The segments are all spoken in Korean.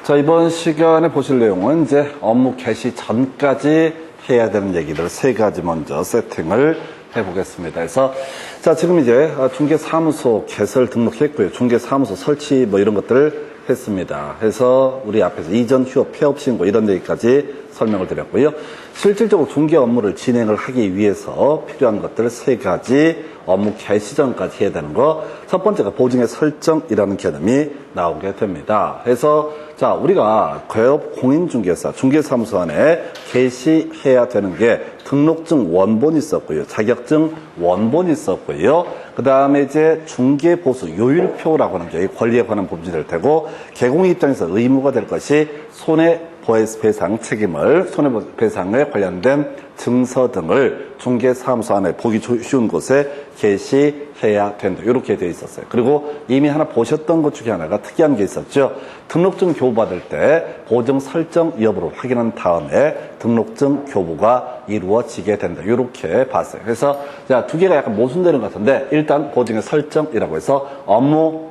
자, 이번 시간에 보실 내용은 이제 업무 개시 전까지 해야 되는 얘기들 세 가지 먼저 세팅을 해보겠습니다. 그래서 자, 지금 이제 중개사무소 개설 등록했고요. 중개사무소 설치 뭐 이런 것들을 했습니다. 그래서 우리 앞에서 이전 휴업 폐업 신고 이런 얘기까지 설명을 드렸고요. 실질적으로 중개 업무를 진행을 하기 위해서 필요한 것들 세 가지 업무 개시 전까지 해야 되는 거. 첫 번째가 보증의 설정이라는 개념이 나오게 됩니다. 그래서 자, 우리가 개업 공인중개사, 중개사무소 안에 개시해야 되는 게 등록증 원본이 있었고요. 자격증 원본이 있었고요. 그 다음에 이제 중개보수 요율표라고 하는 게 권리에 관한 부분이 될 테고, 개공 입장에서 의무가 될 것이 손해배상 책임을, 손해배상에 관련된 증서 등을 중개사무소 안에 보기 쉬운 곳에 게시해야 된다. 이렇게 되어 있었어요. 그리고 이미 하나 보셨던 것 중에 하나가 특이한 게 있었죠. 등록증 교부받을 때 보증 설정 여부를 확인한 다음에 등록증 교부가 이루어지게 된다. 이렇게 봤어요. 그래서 자, 두 개가 약간 모순되는 것 같은데, 일단 보증의 설정이라고 해서 업무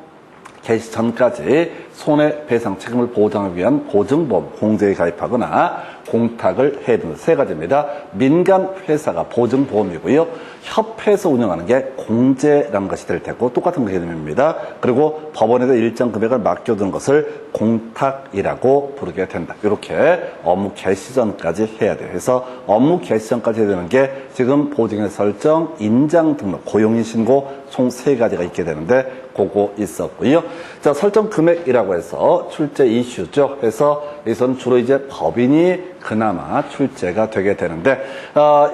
개시 전까지 손해배상 책임을 보장하기 위한 보증보험 공제에 가입하거나 공탁을 해야 되는 세 가지입니다. 민간 회사가 보증보험이고요. 협회에서 운영하는 게 공제라는 것이 될 테고 똑같은 개념입니다. 그리고 법원에다 일정 금액을 맡겨둔 것을 공탁이라고 부르게 된다. 이렇게 업무 개시 전까지 해야 돼요. 그래서 업무 개시 전까지 해야 되는 게 지금 보증의 설정, 인장 등록, 고용인 신고 총 세 가지가 있게 되는데 그거 있었고요. 자, 설정 금액이라고 해서 출제 이슈죠. 그래서 여기서는 주로 이제 법인이 그나마 출제가 되게 되는데,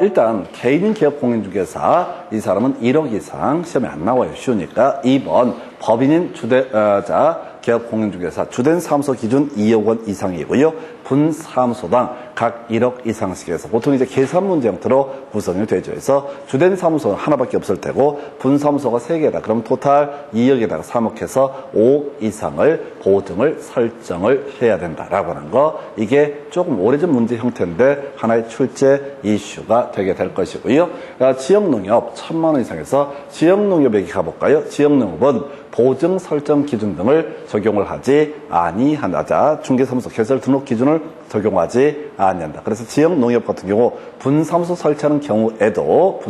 일단 개인 기업 공인중개사 이 사람은 1억 이상 시험에 안 나와요. 쉬우니까. 2번 법인인 주대자 기업 공인중개사 주된 사무소 기준 2억 원 이상이고요. 분 사무소당 각 1억 이상씩 해서 보통 이제 계산 문제 형태로 구성이 되죠. 그래서 주된 사무소는 하나밖에 없을 테고 분 사무소가 3개다. 그럼 토탈 2억에다가 3억 해서 5억 이상을 보증을 설정을 해야 된다라고 하는 거. 이게 조금 오래전 문제 형태인데 하나의 출제 이슈가 되게 될 것이고요. 지역농협 1,000만 원 이상에서 지역농협에게 가볼까요? 지역농협은 보증 설정 기준 등을 적용을 하지 아니한다. 중개사무소 개설 등록 기준을 적용하지 아니한다. 그래서 지역 농협 같은 경우 분사무소 설치하는 경우에도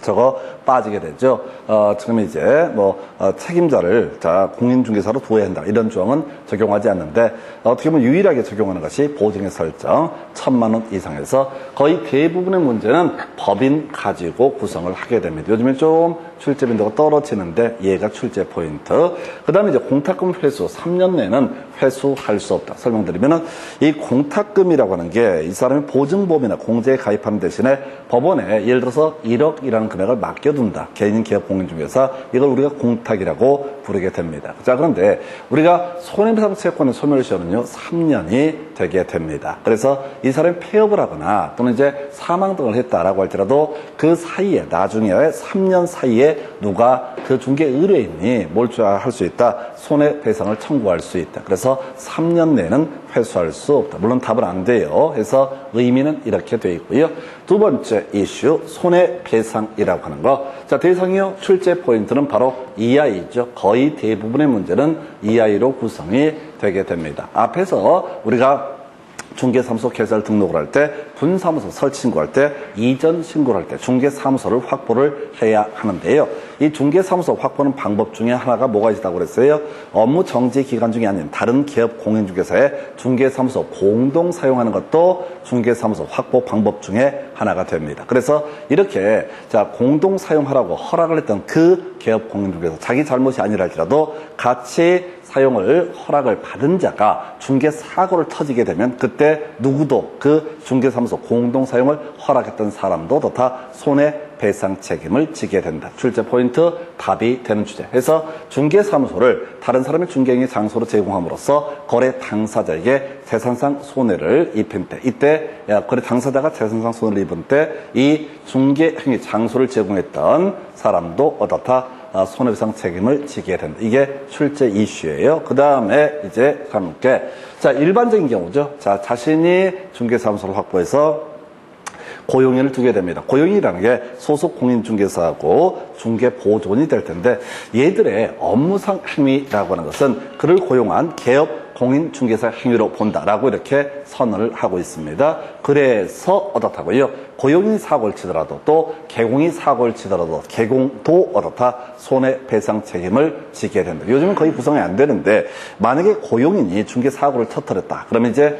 저거 빠지게 되죠. 지금 이제 책임자를 공인중개사로 두어야 한다. 이런 조항은 적용하지 않는데, 어떻게 보면 유일하게 적용하는 것이 보증의 설정 1,000만 원 이상에서 거의 대부분의 문제는 법인 가지고 구성을 하게 됩니다. 요즘에 좀 출제 빈도가 떨어지는데 얘가 출제 포인트. 그 다음에 이제 공탁금 회수 3년 내는 회수할 수 없다. 설명드리면은 이 공탁금이라고 하는 게 이 사람이 보증보험이나 공제에 가입하는 대신에 법원에 예를 들어서 1억이라는 금액을 맡겨둔다. 개인 기업 공인중개사, 이걸 우리가 공탁이라고 부르게 됩니다. 자, 그런데 우리가 손해배상 채권의 소멸시효는요 3년이 되게 됩니다. 그래서 이 사람이 폐업을 하거나 또는 이제 사망 등을 했다라고 할지라도 그 사이에, 나중에 3년 사이에 누가 그 중개 의뢰인이 몰수할 수 있다. 손해배상을 청구할 수 있다. 그래서 3년 내는 회수할 수 없다. 물론 답은 안 돼요. 그래서 의미는 이렇게 되어 있고요. 두 번째 이슈, 손해배상이라고 하는 거. 자, 대상이요. 출제 포인트는 바로 EI죠. 거의 대부분의 문제는 EI로 구성이 되게 됩니다. 앞에서 우리가 중개사무소 개설 등록을 할 때, 분사무소 설치 신고할 때, 이전 신고를 할 때 중개사무소를 확보를 해야 하는데요. 이 중개사무소 확보하는 방법 중에 하나가 뭐가 있다고 그랬어요? 업무 정지 기간 중이 아닌 다른 기업 공인중개사의 중개사무소 공동 사용하는 것도 중개사무소 확보 방법 중에 하나가 됩니다. 그래서 이렇게 공동 사용하라고 허락을 했던 그 기업 공인중개사, 자기 잘못이 아니라 할지라도 같이 사용을 허락을 받은 자가 중개 사고를 터지게 되면 그때 누구도 그 중개사무소 공동 사용을 허락했던 사람도 다 손해배상 책임을 지게 된다. 출제 포인트 답이 되는 주제. 그래서 중개사무소를 다른 사람의 중개행위 장소로 제공함으로써 거래 당사자에게 재산상 손해를 입힌 때, 이때 거래 당사자가 재산상 손해를 입은 때 이 중개행위 장소를 제공했던 사람도 어떻다? 손해배상 책임을 지게 된다. 이게 출제 이슈예요. 그 다음에 이제 함께 일반적인 경우죠. 자신이 중개사무소를 확보해서 고용인을 두게 됩니다. 고용인이라는 게 소속 공인중개사하고 중개보조원이 될 텐데, 얘들의 업무상 행위라고 하는 것은 그를 고용한 개업 공인중개사 행위로 본다라고 이렇게 선언을 하고 있습니다. 그래서 어떻다고요? 고용인이 사고를 치더라도 또 개공이 사고를 치더라도 개공도 어떻다? 손해배상 책임을 지게 된다. 요즘은 거의 구성이 안 되는데 만약에 고용인이 중개 사고를 터뜨렸다. 그러면 이제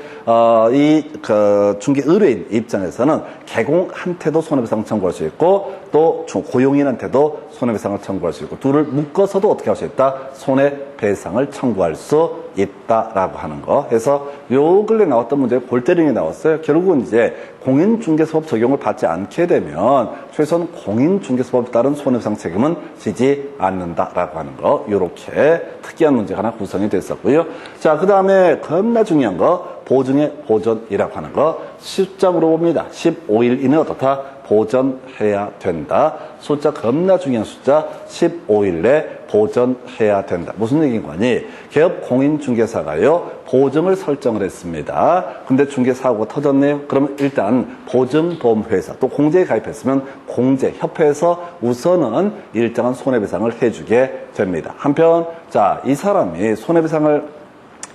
중개 의뢰인 입장에서는 개공한테도 손해배상 청구할 수 있고 또 고용인한테도 손해배상을 청구할 수 있고 둘을 묶어서도 어떻게 할 수 있다? 손해배상을 청구할 수 있다라고 하는 거. 그래서 요 근래 나왔던 문제에 골 때리는 게 나왔어요. 결국은 이제 공인중개사법 적용을 받지 않게 되면 최소한 공인중개사법에 따른 손해배상 책임은 지지 않는다라고 하는 거. 요렇게 특이한 문제가 하나 구성이 됐었고요. 자, 그 다음에 겁나 중요한 거 보증의 보전이라고 하는 거. 숫자 물어봅니다. 15일 이내 어떻다? 보전해야 된다. 숫자 겁나 중요한 숫자 15일 내 보전해야 된다. 무슨 얘기인 거니? 개업 공인중개사가요 보증을 설정을 했습니다. 근데 중개사고가 터졌네요. 그러면 일단 보증보험회사 또 공제에 가입했으면 공제협회에서 우선은 일정한 손해배상을 해주게 됩니다. 한편 자, 이 사람이 손해배상을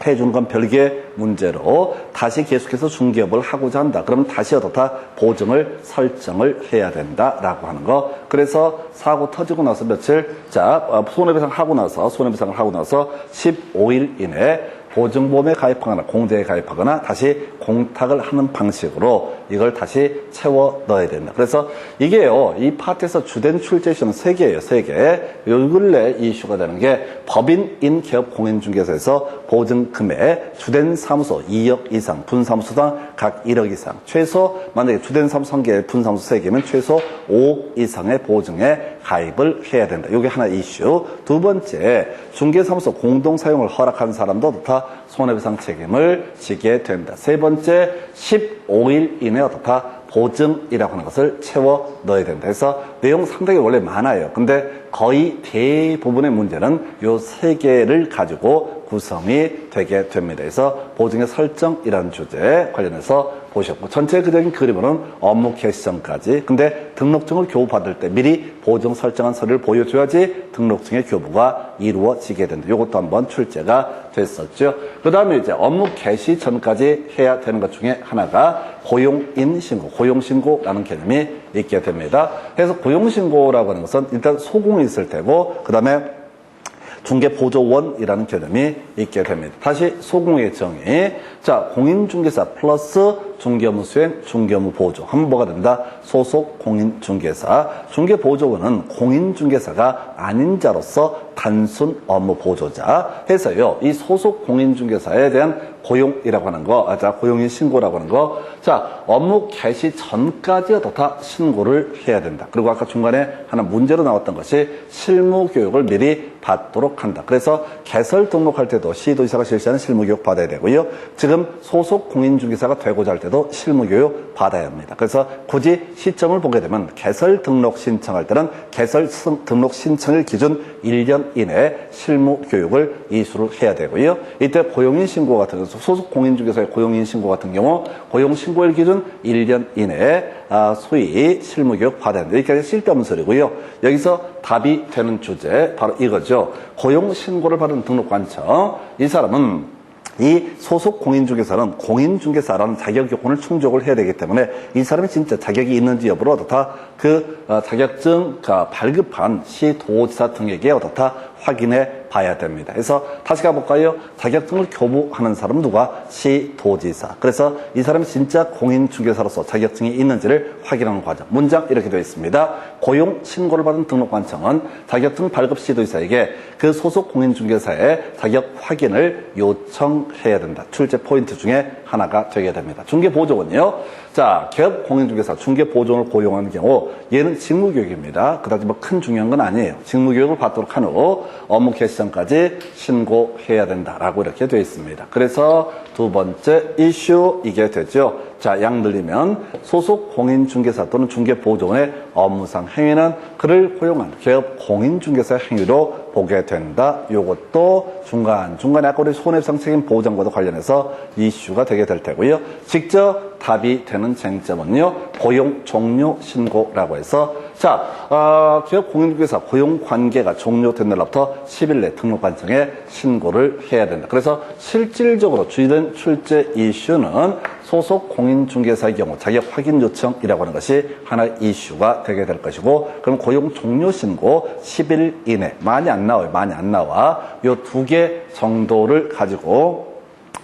해주는 건 별개의 문제로 다시 계속해서 중개업을 하고자 한다. 그러면 다시 어떻다? 보증을 설정을 해야 된다라고 하는 거. 그래서 사고 터지고 나서 며칠? 자, 손해배상을 하고 나서 15일 이내 보증보험에 가입하거나 공제에 가입하거나 다시 공탁을 하는 방식으로 이걸 다시 채워 넣어야 된다. 그래서 이게요, 이 파트에서 주된 출제 이슈는 3개예요, 3개. 요 근래 이슈가 되는 게 법인인 기업 공인중개사에서 보증금액 주된 사무소 2억 이상, 분사무소당 각 1억 이상, 최소 만약에 주된 사무소 1개, 분사무소 3개면 최소 5억 이상의 보증에 가입을 해야 된다. 이게 하나 이슈. 두 번째, 중개사무소 공동사용을 허락한 사람도 다 손해배상 책임을 지게 된다. 세 번째, 15일 이내 어떻다? 보증이라고 하는 것을 채워 넣어야 된다. 그래서 내용 상당히 원래 많아요. 근데 거의 대부분의 문제는 요 3개를 가지고 구성이 되게 됩니다. 그래서 보증의 설정이라는 주제 관련해서 보셨고 전체적인 그림으로는 업무 개시 전까지. 근데 등록증을 교부받을 때 미리 보증 설정한 서류를 보여줘야지 등록증의 교부가 이루어지게 된다. 이것도 한번 출제가 됐었죠. 그 다음에 이제 업무 개시 전까지 해야 되는 것 중에 하나가 고용인 신고, 고용신고라는 개념이 있게 됩니다. 그래서 고용신고라고 하는 것은 일단 소공이 있을 테고 그 다음에 중개보조원이라는 개념이 있게 됩니다. 다시 소공의 정의. 자, 공인중개사 플러스 중개업무 수행, 중개업무 보조. 하면 뭐가 된다? 소속 공인중개사. 중개보조원은 공인중개사가 아닌 자로서 단순 업무 보조자 해서요. 이 소속 공인중개사에 대한 고용이라고 하는 거, 고용인 신고라고 하는 거. 자, 업무 개시 전까지 어떻다? 신고를 해야 된다. 그리고 아까 중간에 하나 문제로 나왔던 것이 실무 교육을 미리 받도록 한다. 그래서 개설 등록할 때도 시도지사가 실시하는 실무 교육 받아야 되고요. 지금 소속 공인중개사가 되고자 할 때도 실무 교육 받아야 합니다. 그래서 굳이 시점을 보게 되면 개설 등록 신청할 때는 개설 등록 신청일 기준 1년 이내 실무 교육을 이수를 해야 되고요. 이때 고용인 신고 같은 경우 소속 공인중개사의 고용인 신고 같은 경우 고용 신고일 기준 1년 이내에 소위 실무 교육 받아야 된다. 여기까지 쓸데없는 소리고요. 여기서 답이 되는 주제 바로 이거죠. 고용 신고를 받은 등록관청. 이 사람은 이 소속 공인중개사는 공인중개사라는 자격 요건을 충족을 해야 되기 때문에 이 사람이 진짜 자격이 있는지 여부를 어떻다? 자격증 발급한 시도지사 등에게 어떻다? 확인해 봐야 됩니다. 그래서 다시 가볼까요? 자격증을 교부하는 사람은 누가? 시도지사. 그래서 이 사람이 진짜 공인중개사로서 자격증이 있는지를 확인하는 과정. 문장 이렇게 되어 있습니다. 고용 신고를 받은 등록관청은 자격증 발급 시도지사에게 그 소속 공인중개사의 자격 확인을 요청해야 된다. 출제 포인트 중에 하나가 되게 됩니다. 중개보조원이요. 자, 개업 공인중개사 중개보조원을 고용하는 경우 얘는 직무교육입니다. 그다지 뭐 큰 중요한 건 아니에요. 직무교육을 받도록 한 후 업무 개시 전까지 신고해야 된다라고 이렇게 되어 있습니다. 그래서 두 번째 이슈 이게 되죠. 자, 양 늘리면 소속 공인중개사 또는 중개보조원의 업무상 행위는 그를 고용한 개업 공인중개사 행위로 보게 된다. 요것도 중간중간에 아까 우리 손해배상 책임 보장과도 관련해서 이슈가 되게 될 테고요. 직접 답이 되는 쟁점은요, 고용 종료 신고라고 해서, 기업 공인중개사 고용 관계가 종료된 날부터 10일 내 등록관청에 신고를 해야 된다. 그래서 실질적으로 주의된 출제 이슈는 소속 공인중개사의 경우 자격 확인 요청이라고 하는 것이 하나의 이슈가 되게 될 것이고, 그럼 고용 종료 신고 10일 이내, 많이 안 나와요. 많이 안 나와. 요 두 개 정도를 가지고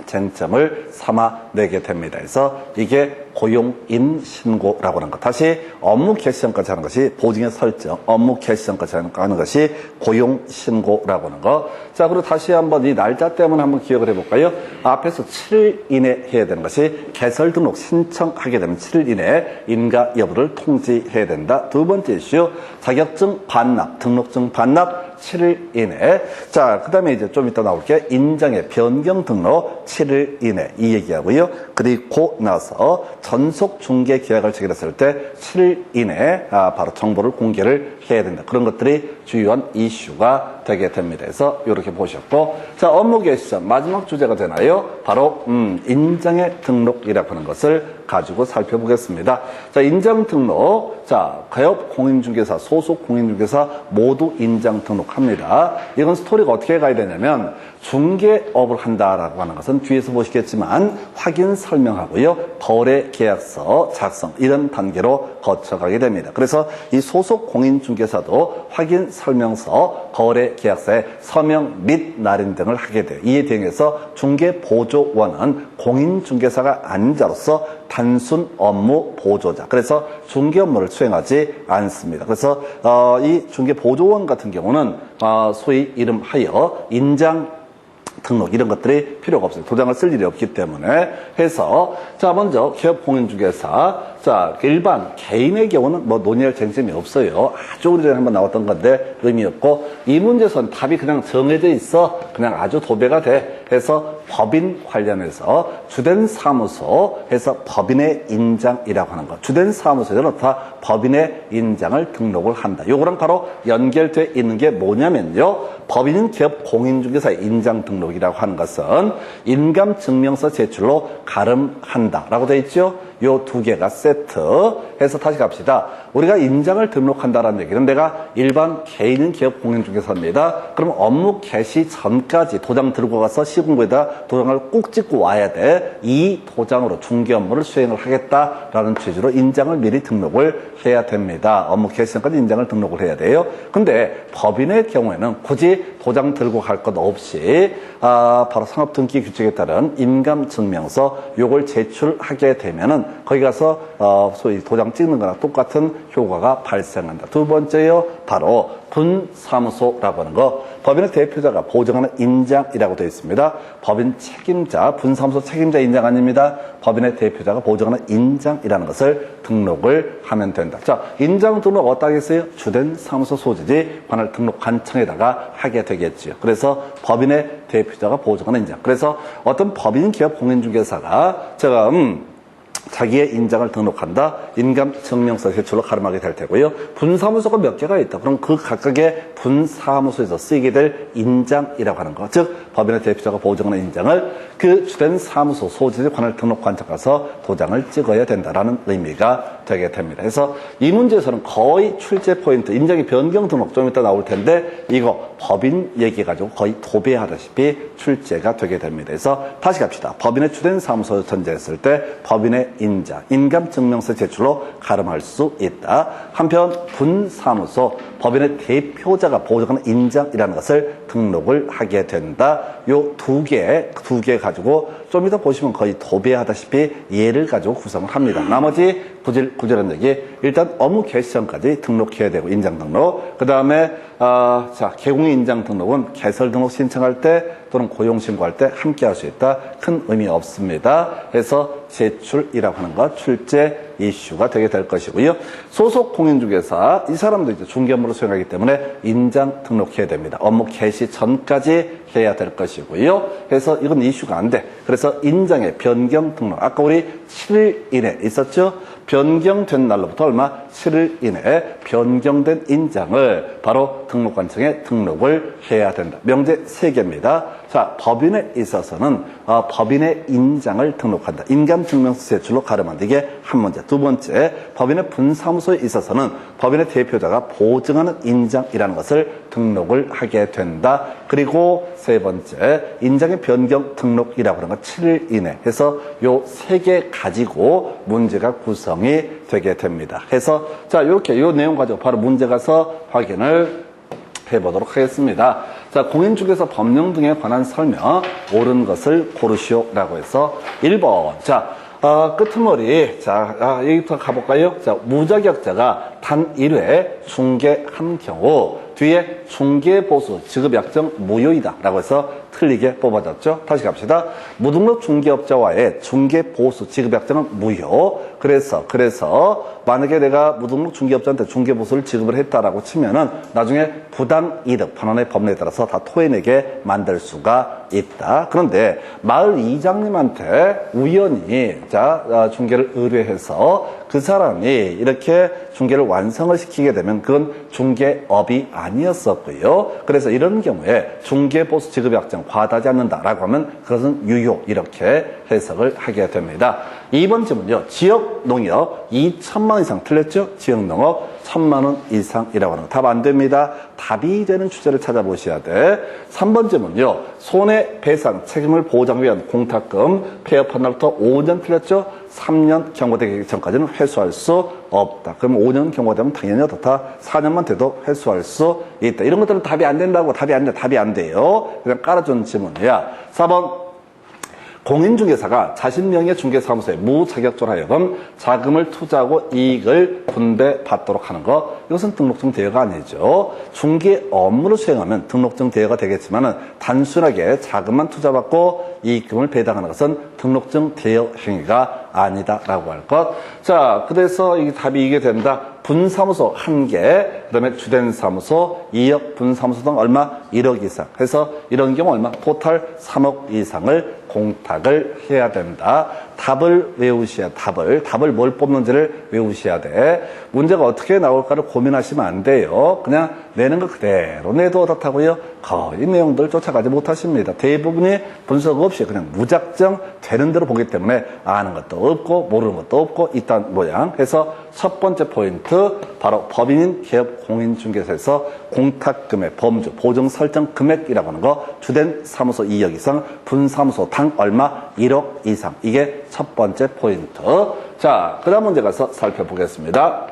쟁점을 삼아내게 됩니다. 그래서 이게 고용인 신고라고 하는 것. 다시 업무 개시전까지 하는 것이 보증의 설정, 업무 개시전까지 하는 것이 고용 신고라고 하는 것. 자, 그리고 다시 한번 이 날짜 때문에 한번 기억을 해볼까요? 앞에서 7일 이내 해야 되는 것이 개설 등록 신청하게 되면 7일 이내 인가 여부를 통지해야 된다. 두 번째 이슈, 자격증 반납, 등록증 반납 7일 이내. 자, 그 다음에 이제 좀 이따 나올게. 인장의 변경 등록 7일 이내. 이 얘기하고요. 그리고 나서 전속 중개 계약을 체결했을 때 7일 이내 바로 정보를 공개를 해야 된다. 그런 것들이 주요한 이슈가 되게 됩니다. 그래서 이렇게 보셨고, 자, 업무 개시전 마지막 주제가 되나요? 바로 인장의 등록이라고 하는 것을 가지고 살펴보겠습니다. 자, 인장 등록. 자, 기업 공인중개사, 소속 공인중개사 모두 인장 등록합니다. 이건 스토리가 어떻게 가야 되냐면, 중개업을 한다라고 하는 것은 뒤에서 보시겠지만 확인 설명하고요, 거래 계약서 작성 이런 단계로 거쳐가게 됩니다. 그래서 이 소속 공인중개사도 확인 설명서, 거래 계약서에 서명 및 날인 등을 하게 돼요. 이에 대응해서 중개보조원은 공인중개사가 아닌 자로서 단순 업무 보조자. 그래서 중개 업무를 수행하지 않습니다. 그래서 이 중개보조원 같은 경우는 소위 이름하여 인장 등록 이런 것들이 필요가 없어요. 도장을 쓸 일이 없기 때문에 해서, 자, 먼저 기업 공인중개사, 자, 일반 개인의 경우는 뭐 논의할 쟁점이 없어요. 아주 오래전에 한번 나왔던 건데 의미 없고, 이 문제에서는 답이 그냥 정해져 있어. 그냥 아주 도배가 돼. 해서 법인 관련해서 주된 사무소 해서 법인의 인장이라고 하는 것. 주된 사무소에는 다 법인의 인장을 등록을 한다. 요거랑 바로 연결되어 있는 게 뭐냐면요, 법인 기업 공인중개사의 인장 등록이라고 하는 것은 인감증명서 제출로 가름한다라고 되어 있죠. 요 두 개가 세트해서 다시 갑시다. 우리가 인장을 등록한다라는 얘기는 내가 일반 개인 기업 공인중개사입니다. 그럼 업무 개시 전까지 도장 들고 가서 시군구에다 도장을 꼭 찍고 와야 돼. 이 도장으로 중개 업무를 수행을 하겠다라는 취지로 인장을 미리 등록을 해야 됩니다. 업무 개시 전까지 인장을 등록을 해야 돼요. 근데 법인의 경우에는 굳이 도장 들고 갈 것 없이 바로 상업등기 규칙에 따른 인감증명서 요걸 제출하게 되면은 거기 가서 소위 도장 찍는 거랑 똑같은 효과가 발생한다. 두 번째요, 바로 분사무소라고 하는 거. 법인의 대표자가 보증하는 인장이라고 되어 있습니다. 법인 책임자, 분사무소 책임자 인장 아닙니다. 법인의 대표자가 보증하는 인장이라는 것을 등록을 하면 된다. 자, 인장 등록 어디다 하겠어요? 주된 사무소 소지지 관할 등록관청에다가 하게 되겠죠. 그래서 법인의 대표자가 보증하는 인장. 그래서 어떤 법인 기업 공인중개사가 제가 자기의 인장을 등록한다. 인감증명서 제출로 가름하게 될 테고요. 분사무소가 몇 개가 있다. 그럼 그 각각의 분사무소에서 쓰이게 될 인장이라고 하는 것. 즉, 법인의 대표자가 보증하는 인장을 그 주된 사무소 소지지 관할 등록관청 가서 도장을 찍어야 된다라는 의미가 되게 됩니다. 그래서 이 문제에서는 거의 출제 포인트, 인장의 변경 등록 좀 이따 나올 텐데 이거 법인 얘기 가지고 거의 도배하다시피 출제가 되게 됩니다. 그래서 다시 갑시다. 법인의 주된 사무소 전제했을 때 법인의 인장, 인감증명서 제출로 가름할 수 있다. 한편 분사무소, 법인의 대표자가 보증하는 인장이라는 것을 등록을 하게 된다. 요 두 개 가지고 좀 이따 보시면 거의 도배하다시피 예를 가지고 구성을 합니다. 나머지 구질구질한 얘기, 일단 업무 개시 전까지 등록해야 되고, 인장 등록. 그 다음에 개공의 인장 등록은 개설 등록 신청할 때 또는 고용 신고할 때 함께 할 수 있다. 큰 의미 없습니다. 해서 제출이라고 하는 것, 출제 이슈가 되게 될 것이고요. 소속 공인중개사, 이 사람도 이제 중개 업무를 수행하기 때문에 인장 등록해야 됩니다. 업무 개시 전까지 해야 될 것이고요. 그래서 이건 이슈가 안 돼. 그래서 인장의 변경 등록. 아까 우리 7일 이내 있었죠? 변경된 날로부터 얼마? 7일 이내에 변경된 인장을 바로 등록관청에 등록을 해야 된다. 명제 3개입니다. 자, 법인에 있어서는 법인의 인장을 등록한다. 인감증명서 제출로 가름한다. 이게 한 문제. 두 번째, 법인의 분사무소에 있어서는 법인의 대표자가 보증하는 인장이라는 것을 등록을 하게 된다. 그리고 세 번째, 인장의 변경 등록이라고 하는 건 7일 이내 해서 요 3개 가지고 문제가 구성이 되게 됩니다. 해서 자, 이렇게 요 내용 가지고 바로 문제 가서 확인을 해보도록 하겠습니다. 자, 공인중개사 법령 등에 관한 설명, 옳은 것을 고르시오라고 해서 1번. 자, 끄트머리. 자, 여기부터 가볼까요? 자, 무자격자가 단 1회 중개한 경우 뒤에 중개보수 지급약정 무효이다 라고 해서 틀리게 뽑아졌죠. 다시 갑시다. 무등록 중개업자와의 중개보수 지급약정은 무효. 그래서 만약에 내가 무등록 중개업자한테 중개보수를 지급을 했다라고 치면은 나중에 부당이득 판원의 법률에 따라서 다 토해내게 만들 수가 있다. 그런데 마을 이장님한테 우연히 중개를 의뢰해서 그 사람이 이렇게 중개를 완성을 시키게 되면 그건 중개업이 아니었었고요. 그래서 이런 경우에 중개보수 지급약정 과다하지 않는다라고 하면 그것은 유효 이렇게 해석을 하게 됩니다. 2번 질문요. 지역농협 2천만 원 이상 틀렸죠? 지역농업 1,000만 원 이상이라고 하는 거. 답 안 됩니다. 답이 되는 주제를 찾아보셔야 돼. 3번 질문요. 손해배상 책임을 보장하기 위한 공탁금 폐업한 날부터 5년 틀렸죠? 3년 경과되기 전까지는 회수할 수 없다. 그럼 5년 경과되면 당연히 어떻다? 4년만 돼도 회수할 수 있다. 이런 것들은 답이 안 된다고 답이 안 돼요. 그냥 깔아준 질문이야. 4번. 공인중개사가 자신 명의의 중개사무소에 무자격자로 하여금 자금을 투자하고 이익을 분배받도록 하는 것, 이것은 등록증 대여가 아니죠. 중개 업무를 수행하면 등록증 대여가 되겠지만 단순하게 자금만 투자받고 이익금을 배당하는 것은 등록증 대여 행위가 아니다라고 할 것. 자, 그래서 이 답이 이게 된다. 분사무소 1개, 그 다음에 주된 사무소 2억, 분사무소 등 얼마? 1억 이상. 해서 이런 경우 얼마? 토탈 3억 이상을 공탁을 해야 된다. 답을 외우셔야 답을 뭘 뽑는지를 외우셔야 돼. 문제가 어떻게 나올까를 고민하시면 안 돼요. 그냥 내는 거 그대로 내도 어떻다고요? 거의 내용들 쫓아가지 못하십니다. 대부분이 분석 없이 그냥 무작정 되는 대로 보기 때문에 아는 것도 없고 모르는 것도 없고 이딴 모양. 해서 첫 번째 포인트 바로 법인인 기업 공인중개사에서 공탁금의 범주 보증 설정 금액이라고 하는 거 주된 사무소 2억 이상 분사무소 당 얼마 1억 이상 이게 첫 번째 포인트. 자, 그 다음 문제 가서 살펴보겠습니다.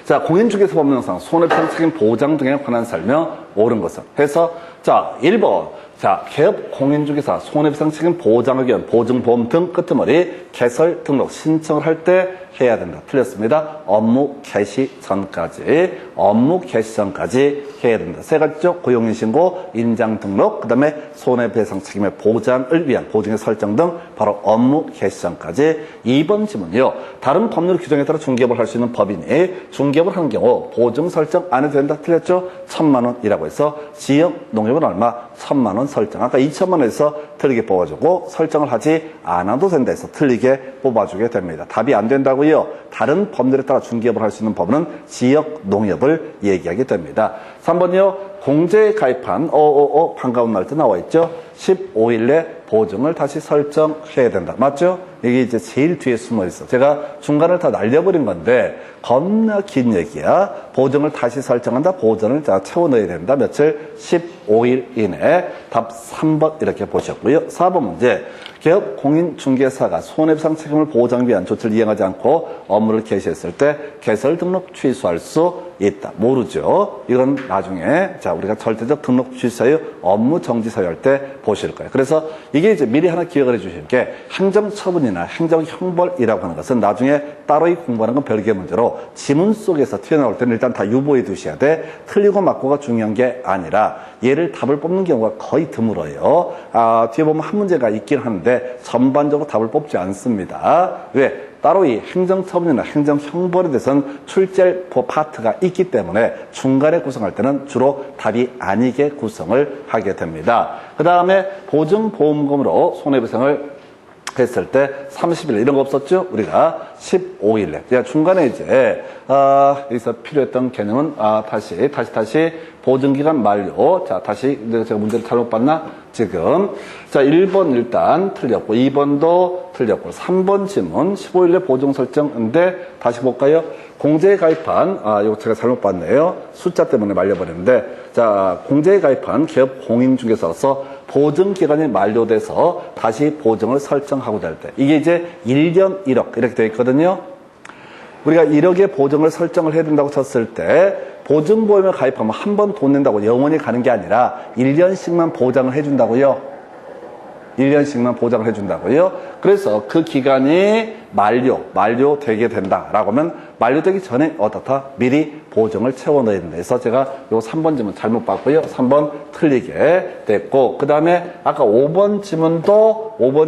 자, 공인중개사 법령상 손해배상 책임 보장 등에 관한 설명 옳은 것은 해서 자, 1번. 자, 개업 공인중개사 손해배상 책임 보장하기 위한 보증보험 등 끄트머리 개설 등록 신청을 할 때 해야 된다. 틀렸습니다. 업무 개시 전까지 해야 된다. 세 가지죠. 고용인신고, 인장등록, 그 다음에 손해배상 책임의 보장을 위한 보증의 설정 등 바로 업무 개시 전까지. 2번 질문이요. 다른 법률 규정에 따라 중개업을 할 수 있는 법인이 중개업을 하는 경우 보증 설정 안 해도 된다. 틀렸죠. 1,000만 원이라고 해서 지역 농협은 얼마? 1,000만 원 설정. 아까 2,000만 원에서 틀리게 뽑아주고 설정을 하지 않아도 된다 해서 틀리게 뽑아주게 됩니다. 답이 안 된다고요. 다른 법률에 따라 중개업을 할 수 있는 법은 지역 농협을 얘기하게 됩니다. 3번이요. 공제에 가입한 반가운 날짜 나와 있죠. 15일 내 보증을 다시 설정해야 된다. 맞죠? 이게 이제 제일 뒤에 숨어 있어. 제가 중간을 다 날려버린 건데 겁나 긴 얘기야. 보증을 다시 설정한다. 보증을 채워 넣어야 된다. 며칠? 15일 이내. 답 3번 이렇게 보셨고요. 4번 문제. 개업 공인중개사가 손해배상 책임을 보장하기 위한 조치를 이행하지 않고 업무를 개시했을 때 개설 등록 취소할 수 있다. 모르죠. 이건 나중에 우리가 절대적 등록 취소 사유, 업무 정지 사유 할 때 보실 거예요. 그래서 이게 이제 미리 하나 기억을 해주실 게 행정처분이나 행정형벌이라고 하는 것은 나중에 따로이 공부하는 건 별개의 문제로 지문 속에서 튀어나올 때는 일단 다 유보해 두셔야 돼. 틀리고 맞고가 중요한 게 아니라 얘를 답을 뽑는 경우가 거의 드물어요. 뒤에 보면 한 문제가 있긴 하는데 전반적으로 답을 뽑지 않습니다. 왜? 따로 이 행정처분이나 행정형벌에 대해서는 출제할 파트가 있기 때문에 중간에 구성할 때는 주로 답이 아니게 구성을 하게 됩니다. 그 다음에 보증보험금으로 손해배상을 했을 때 30일 이런 거 없었죠? 우리가 15일에. 자, 중간에 이제 여기서 필요했던 개념은 다시 보증기간 만료. 자, 다시 제가 문제를 잘못 봤나? 지금 자, 1번 일단 틀렸고 2번도 틀렸고 3번 지문 15일 내 보증 설정인데 다시 볼까요? 공제에 가입한 이거 제가 잘못 봤네요. 숫자 때문에 말려버렸는데 자, 공제에 가입한 기업 공인중개사로서 보증 기간이 만료돼서 다시 보증을 설정하고자 할 때 이게 이제 1년 1억 이렇게 되어 있거든요. 우리가 1억의 보증을 설정을 해야 된다고 쳤을 때 보증보험에 가입하면 한 번 돈 낸다고 영원히 가는 게 아니라 1년씩만 보장을 해준다고요. 1년씩만 보장을 해준다고요. 그래서 그 기간이 만료되게 된다라고 하면 만료되기 전에 어떻다? 미리 보증을 채워 넣어야 된다. 그래서 제가 요 3번 지문 잘못 봤고요. 3번 틀리게 됐고, 그 다음에 아까 5번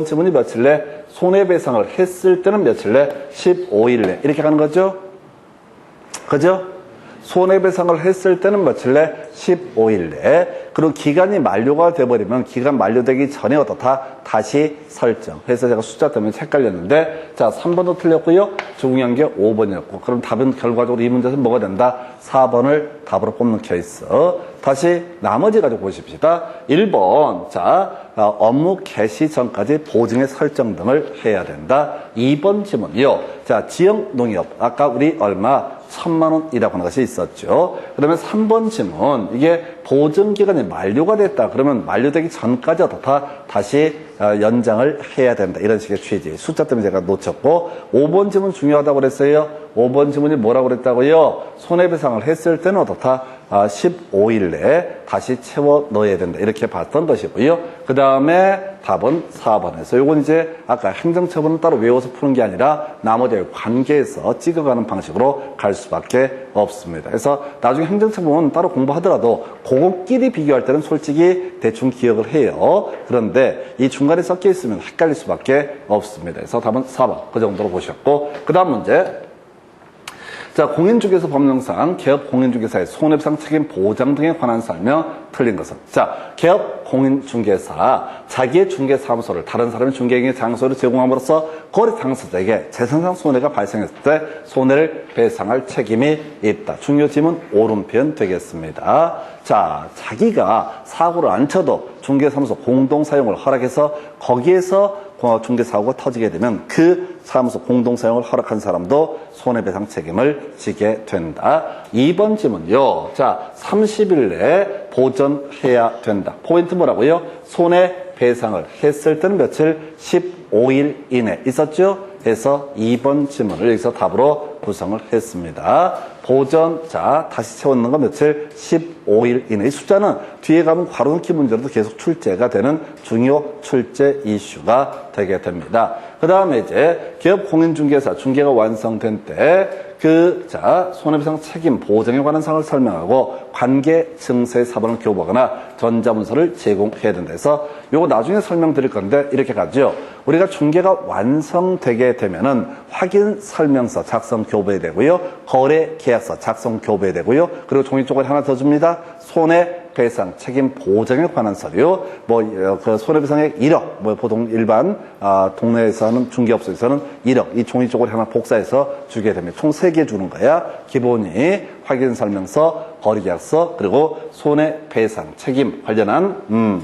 지문이 며칠 내 손해배상을 했을 때는 며칠 내 15일 내 이렇게 가는 거죠. 그죠? 손해배상을 했을 때는 며칠 내 15일 내. 그리고 기간이 만료가 돼버리면 기간 만료되기 전에 어떻다? 다시 설정. 그래서 제가 숫자 때문에 헷갈렸는데 자, 3번도 틀렸고요. 중요한 게 5번이었고 그럼 답은 결과적으로 이 문제에서 뭐가 된다? 4번을 답으로 뽑는 케이스. 다시 나머지 가지고 보십시다. 1번 자, 업무 개시 전까지 보증의 설정 등을 해야 된다. 2번 지문이요. 자, 지역농협 아까 우리 얼마? 1,000만 원이라고 하는 것이 있었죠. 그 다음에 3번 지문 이게 보증기간이 만료가 됐다. 그러면 만료되기 전까지 어떻다? 다시 연장을 해야 된다. 이런 식의 취지. 숫자 때문에 제가 놓쳤고 5번 지문 중요하다고 그랬어요. 5번 지문이 뭐라고 그랬다고요? 손해배상을 했을 때는 어떻다? 15일 내에 다시 채워 넣어야 된다. 이렇게 봤던 것이고요. 그 다음에 답은 4번에서 요건 이제 아까 행정처분은 따로 외워서 푸는 게 아니라 나머지 관계에서 찍어가는 방식으로 갈 수밖에 없습니다. 그래서 나중에 행정처분 따로 공부하더라도 그거끼리 비교할 때는 솔직히 대충 기억을 해요. 그런데 이 중간에 섞여 있으면 헷갈릴 수밖에 없습니다. 그래서 답은 4번 그 정도로 보셨고 그 다음 문제 자, 공인중개사 법령상 기업 공인중개사의 손해배상 책임 보장 등에 관한 설명 틀린 것은 자, 기업 공인중개사 자기의 중개사무소를 다른 사람의 중개행위 장소를 제공함으로써 거래 당사자에게 재산상 손해가 발생했을 때 손해를 배상할 책임이 있다. 중요 지문 옳은 표현 되겠습니다. 자, 자기가 사고를 안 쳐도 중개사무소 공동사용을 허락해서 거기에서 중개사고가 터지게 되면 그 사무소 공동사용을 허락한 사람도 손해배상 책임을 지게 된다. 2번 지문요. 자, 30일 내에 보전해야 된다. 포인트 뭐라고요? 손해배상을 했을 때는 며칠? 15일 이내 있었죠? 그래서 2번 지문을 여기서 답으로 구성을 했습니다. 보전, 자, 다시 채워넣는 거 며칠? 15일 이내. 이 숫자는 뒤에 가면 괄호넣기 문제로도 계속 출제가 되는 중요 출제 이슈가 되게 됩니다. 그 다음에 이제 기업 공인중개사 중개가 완성된 때 자, 손해배상 책임 보장에 관한 사항을 설명하고 관계 증세 사본을 교부하거나 전자문서를 제공해야 된다 해서 요거 나중에 설명드릴 건데 이렇게 가죠. 우리가 중개가 완성되게 되면은 확인 설명서 작성 교부해야 되고요. 거래 계약서 작성 교부해야 되고요. 그리고 종이 쪽을 하나 더 줍니다. 손해배상 책임 보장에 관한 서류, 그 손해배상액 1억, 보통 일반, 동네에서는 중개업소에서는 1억, 이 종이 쪽을 하나 복사해서 주게 됩니다. 총 3개 주는 거야. 기본이 확인 설명서, 거래 계약서, 그리고 손해배상 책임 관련한,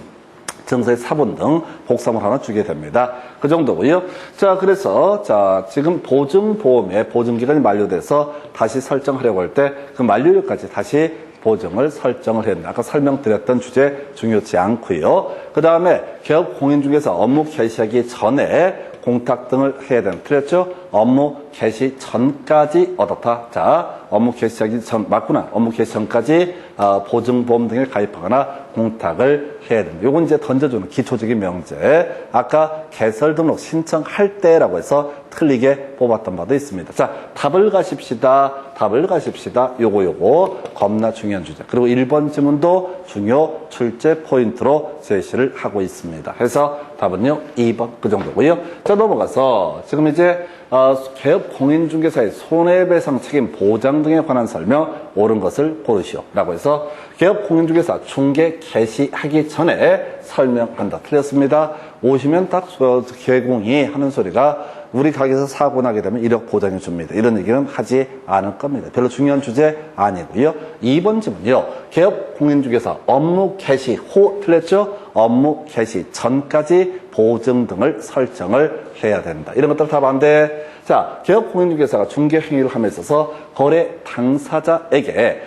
증서의 사본 등 복사물 하나 주게 됩니다. 그 정도고요. 자, 그래서 자, 지금 보증보험의 보증기간이 만료돼서 다시 설정하려고 할 때 그 만료일까지 다시 보증을 설정을 해야 된다. 아까 설명드렸던 주제 중요치 않고요. 그 다음에 기업 공인중개사 업무 개시하기 전에 공탁 등을 해야 된다. 틀렸죠? 업무 개시 전까지 어떻다? 자, 업무 개시하기 전, 맞구나. 업무 개시 전까지 보증보험 등에 가입하거나 공탁을 해야 된다. 요건 이제 던져주는 기초적인 명제. 아까 개설 등록 신청할 때라고 해서 틀리게 뽑았던 바도 있습니다. 자, 답을 가십시다. 요거 겁나 중요한 주제. 그리고 1번 지문도 중요 출제 포인트로 제시를 하고 있습니다. 그래서 답은요 2번 그 정도고요. 자, 넘어가서 지금 이제 기업 공인중개사의 손해배상 책임 보장 등에 관한 설명 옳은 것을 고르시오 라고 해서 그래서 개업공인중개사 중개 개시하기 전에 설명한다. 틀렸습니다. 오시면 딱 개공이 하는 소리가 우리 가게에서 사고 나게 되면 1억 보장해 줍니다. 이런 얘기는 하지 않을 겁니다. 별로 중요한 주제 아니고요. 2번 질문이요. 개업공인중개사 업무 개시 후 틀렸죠? 업무 개시 전까지 보증 등을 설정을 해야 된다. 이런 것들 다 반대. 자, 개업공인중개사가 중개행위를 함에 있어서 거래 당사자에게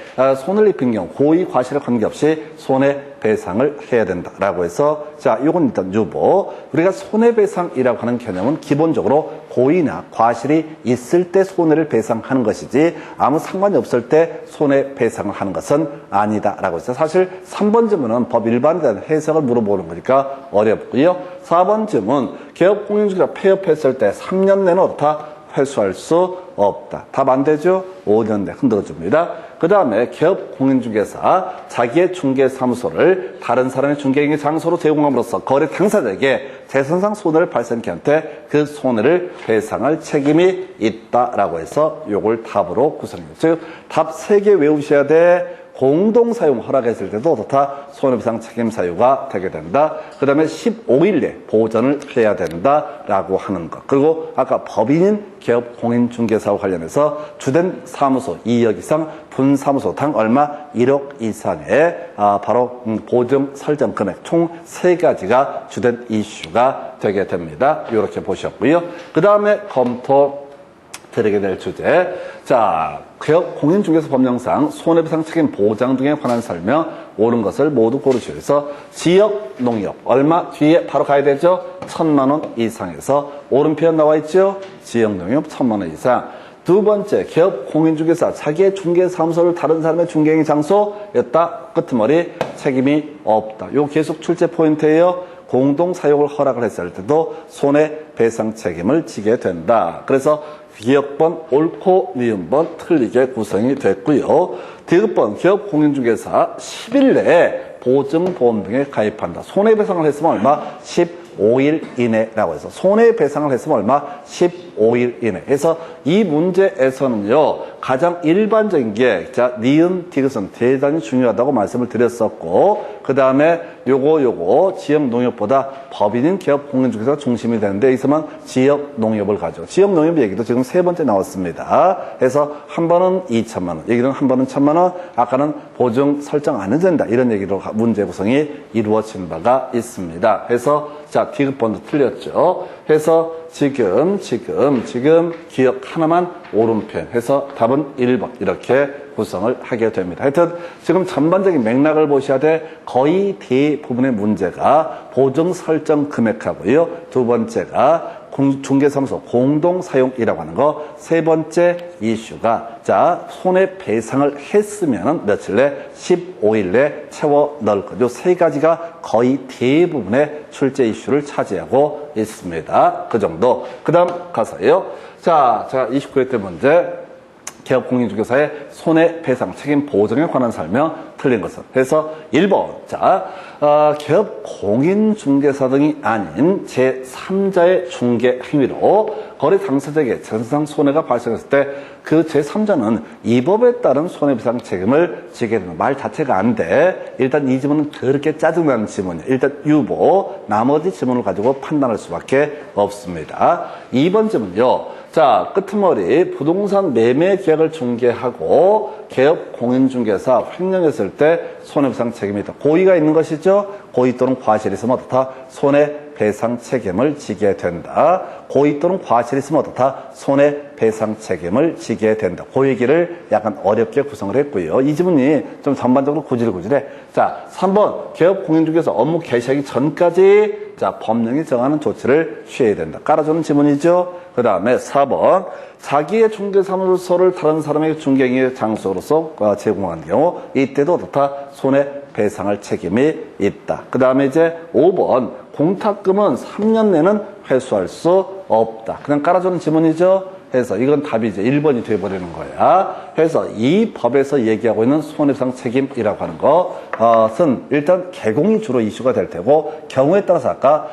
손을 입힌 경우 고의 과실에 관계없이 손해배상을 해야 된다라고 해서 자, 이건 일단 유보. 우리가 손해배상이라고 하는 개념은 기본적으로 고의나 과실이 있을 때 손해를 배상하는 것이지 아무 상관이 없을 때 손해배상을 하는 것은 아니다라고 해서 사실 3번 질문은 법 일반에 대한 해석을 물어보는 거니까 어렵고요. 4번 질문 개업공인중개사 폐업했을 때 3년 내는 어떻다? 회수할 수 없다. 답 안 되죠? 5년 내 흔들어줍니다. 그 다음에 개업공인중개사 자기의 중개사무소를 다른 사람의 중개행위 장소로 제공함으로써 거래 당사자에게 재산상 손해를 발생케 한테 그 손해를 배상할 책임이 있다라고 해서 요걸 답으로 구성해요. 즉, 답 3개 외우셔야 돼. 공동사용 허락했을 때도 어떻다? 손해배상 책임 사유가 되게 된다. 그 다음에 15일 내 보전을 해야 된다라고 하는 것. 그리고 아까 법인인 개업공인중개사와 관련해서 주된 사무소 2억 이상, 분사무소 당 얼마 1억 이상의 바로 보증 설정 금액 총 3가지가 주된 이슈가 되게 됩니다. 이렇게 보셨고요. 그 다음에 검토 드리게 될 주제. 자, 개업공인중개사 법령상 손해배상 책임 보장 등에 관한 설명 옳은 것을 모두 고르시오. 그래서 지역농협 얼마 뒤에 바로 가야 되죠? 1,000만 원 이상에서 오른편 나와 있죠? 지역농협 1,000만 원 이상. 두 번째, 개업공인중개사 자기의 중개사무소를 다른 사람의 중개행위 장소였다. 끄트머리 책임이 없다. 요 계속 출제 포인트예요. 공동사용을 허락을 했을 때도 손해배상 책임을 지게 된다. 그래서 기억번 옳고 니은번 틀리게 구성이 됐고요. 디귿번 기업공인중개사 10일 내에 보증보험 등에 가입한다. 손해배상을 했으면 얼마? 15일 이내라고 해서 손해배상을 했으면 얼마? 15일 이내. 그래서 이 문제에서는요. 가장 일반적인 게 자, 니은, 디귿은 대단히 중요하다고 말씀을 드렸었고 그 다음에 요거 지역농협보다 법인인 개업공인중개사가 중심이 되는데 여기서만 지역농협을 가죠. 지역농협 얘기도 지금 3번째 나왔습니다. 그래서 한 번은 2천만 원, 얘기는 한 번은 1,000만 원, 아까는 보증 설정 안 해도 된다. 이런 얘기로 문제 구성이 이루어진 바가 있습니다. 그래서 자, 디귿번도 틀렸죠. 해서 지금 기억 하나만 오른편 해서 답은 1번 이렇게 구성을 하게 됩니다. 하여튼 지금 전반적인 맥락을 보셔야 돼. 거의 대부분의 문제가 보증 설정 금액하고요. 두 번째가 중개사무소 공동사용이라고 하는 거. 세 번째 이슈가 자 손해배상을 했으면 며칠 내 15일 내 채워 넣을 것. 요 3가지가 거의 대부분의 출제 이슈를 차지하고 있습니다. 그 정도. 그 다음 가서요. 자 29회 때 문제. 개업공인중개사의 손해배상 책임 보증에 관한 설명 틀린 것은. 그래서 1번. 자, 개업공인중개사 등이 아닌 제3자의 중개 행위로 거래 당사자에게 재산상 손해가 발생했을 때 그 제3자는 이 법에 따른 손해배상 책임을 지게 되는 말 자체가 안 돼. 일단 이 지문은 그렇게 짜증나는 지문이에요. 일단 유보. 나머지 지문을 가지고 판단할 수밖에 없습니다. 2번 지문요. 자, 끄트머리 부동산 매매 계약을 중개하고 개업공인중개사 횡령했을 때 손해배상 책임이 있다. 고의가 있는 것이죠. 고의 또는 과실이 있으면 어떻다? 손해배상 책임을 지게 된다. 고의 또는 과실이 있으면 어떻다? 손해배상 책임을 지게 된다. 그 얘기를 약간 어렵게 구성을 했고요. 이 지문이 좀 전반적으로 구질구질해. 자, 3번 개업공인중개사 업무 개시하기 전까지 자 법령이 정하는 조치를 취해야 된다. 깔아주는 지문이죠. 그 다음에 4번 자기의 중개사무소를 다른 사람에게 중개행위 장소로서 제공한 경우 이때도 어떻다? 손해배상할 책임이 있다. 그 다음에 이제 5번 공탁금은 3년 내는 회수할 수 없다. 그냥 깔아주는 지문이죠. 해서 이건 답이 이제 1번이 돼버리는 거야. 그래서 이 법에서 얘기하고 있는 손해배상 책임이라고 하는 것은 일단 개공이 주로 이슈가 될 테고, 경우에 따라서 아까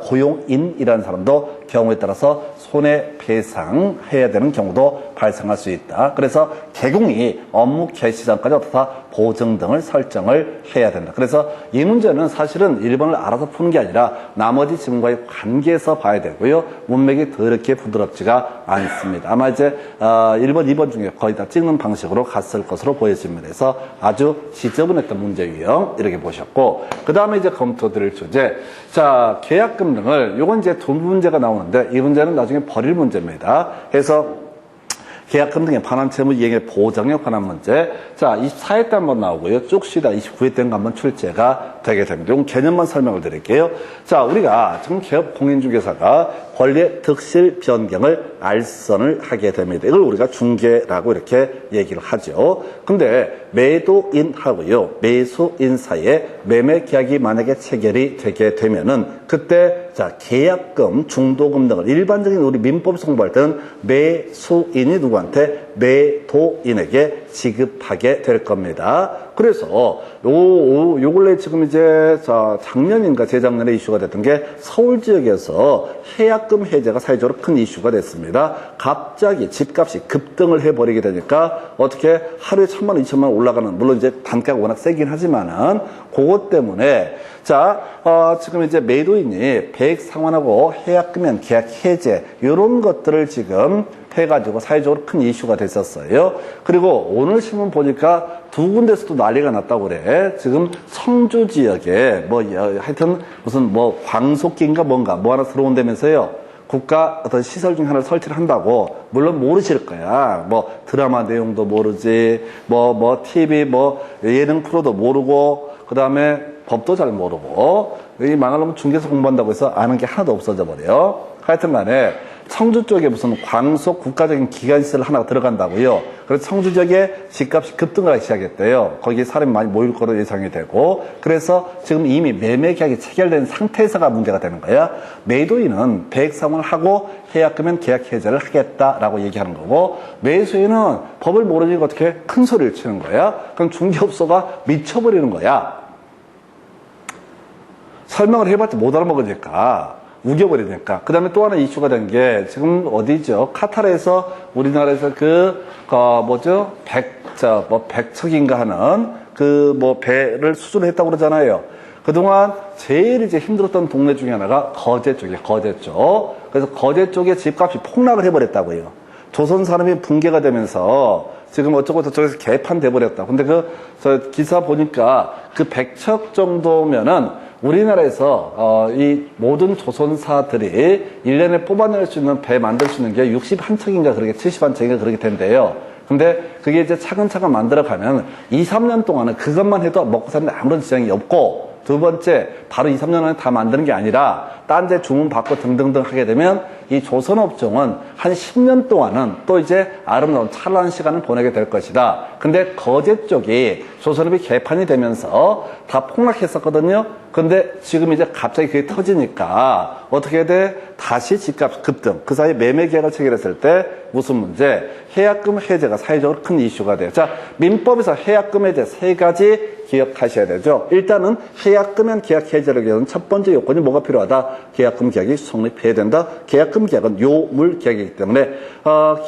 고용인이라는 사람도 경우에 따라서 손해배상해야 되는 경우도 발생할 수 있다. 그래서 개공이 업무 개시 전까지 어떻다 보증 등을 설정을 해야 된다. 그래서 이 문제는 사실은 1번을 알아서 푸는 게 아니라 나머지 지문과의 관계에서 봐야 되고요. 문맥이 그렇게 부드럽지가 않습니다. 아마 이제 1번, 2번 중에 거의 다 찍는 방식으로 갔을 것으로 보여집니다. 그래서 아주 지저분했던 문제 유형 이렇게 보셨고, 그 다음에 이제 검토드릴 주제, 자, 계약금 등을, 요건 이제 두 문제가 나오는데 이 문제는 나중에 버릴 문제입니다. 그래서 계약금 등의 반환 채무 이행의 보장에 관한 문제. 자, 24회 때 한번 나오고요. 쭉 쉬다 29회 때인가 한번 출제가 되게 됩니다. 이건 개념만 설명을 드릴게요. 자, 우리가 지금 개업 공인중개사가 권리의 득실 변경을 알선을 하게 됩니다. 이걸 우리가 중개라고 이렇게 얘기를 하죠. 근데 매도인하고요, 매수인 사이에 매매 계약이 만약에 체결이 되게 되면은 그때 자, 계약금, 중도금 등을 일반적인 우리 민법 공부할 때는 매수인이 누구한테? 매도인에게 지급하게 될 겁니다. 그래서 요 근래 지금 이제 작년인가 재작년에 이슈가 됐던 게 서울 지역에서 해약금 해제가 사회적으로 큰 이슈가 됐습니다. 갑자기 집값이 급등을 해버리게 되니까 어떻게 하루에 1,000만 원, 2,000만 원 올라가는, 물론 이제 단가가 워낙 세긴 하지만은 그것 때문에 자, 지금 이제 매도인이 배액 상환하고 해약금연 계약 해제 이런 것들을 지금 해가지고 사회적으로 큰 이슈가 됐었어요. 그리고 오늘 신문 보니까 두 군데서도 난리가 났다고 그래. 지금 청주 지역에 하여튼 무슨 광속기인가 뭔가 뭐 하나 들어온다면서요. 국가 어떤 시설 중 하나를 설치를 한다고. 물론 모르실 거야. 드라마 내용도 모르지, TV, 예능 프로도 모르고, 그 다음에 법도 잘 모르고, 이 망하려면 중개사 공부한다고 해서 아는 게 하나도 없어져 버려요. 하여튼 간에 청주 쪽에 무슨 광속 국가적인 기관시설 하나가 들어간다고요. 그래서 청주 지역에 집값이 급등하기 시작했대요. 거기에 사람이 많이 모일 거로 예상이 되고, 그래서 지금 이미 매매 계약이 체결된 상태에서가 문제가 되는 거야. 매도인은 배액 상환을 하고 해약금연 계약 해제를 하겠다라고 얘기하는 거고, 매수인은 법을 모르니까 어떻게 큰 소리를 치는 거야. 그럼 중개업소가 미쳐버리는 거야. 설명을 해봤자 못 알아먹으니까. 우겨버리니까. 그 다음에 또 하나 이슈가 된 게, 지금 어디죠? 카타르에서 우리나라에서 백척인가 하는 배를 수주를 했다고 그러잖아요. 그동안 제일 이제 힘들었던 동네 중에 하나가 거제 쪽이에요. 거제 쪽. 그래서 거제 쪽에 집값이 폭락을 해버렸다고요. 조선 산업이 붕괴가 되면서 지금 어쩌고 저쩌고해서 개판돼 버렸다. 근데 기사 보니까 그 100척 정도면은 우리나라에서 이 모든 조선사들이 1년에 뽑아낼 수 있는 배 만들 수 있는 게 61척인가 그렇게 71척인가 그렇게 된대요. 근데 그게 이제 차근차근 만들어가면 2, 3년 동안은 그것만 해도 먹고 사는데 아무런 지장이 없고, 두 번째, 바로 2, 3년 안에 다 만드는 게 아니라 딴 데 주문 받고 등등등 하게 되면 이 조선업종은 한 10년 동안은 또 이제 아름다운 찬란한 시간을 보내게 될 것이다. 근데 거제 쪽이 조선업이 개판이 되면서 다 폭락했었거든요. 근데 지금 이제 갑자기 그게 터지니까 어떻게 돼? 다시 집값 급등. 그 사이에 매매 계약을 체결했을 때 무슨 문제? 해약금 해제가 사회적으로 큰 이슈가 돼요. 자, 민법에서 해약금 해제 세 가지 기억하셔야 되죠. 일단은 해약금연 계약 해제를 위한 첫 번째 요건이 뭐가 필요하다? 계약금 계약이 성립해야 된다. 계약금 계약은 요물 계약이기 때문에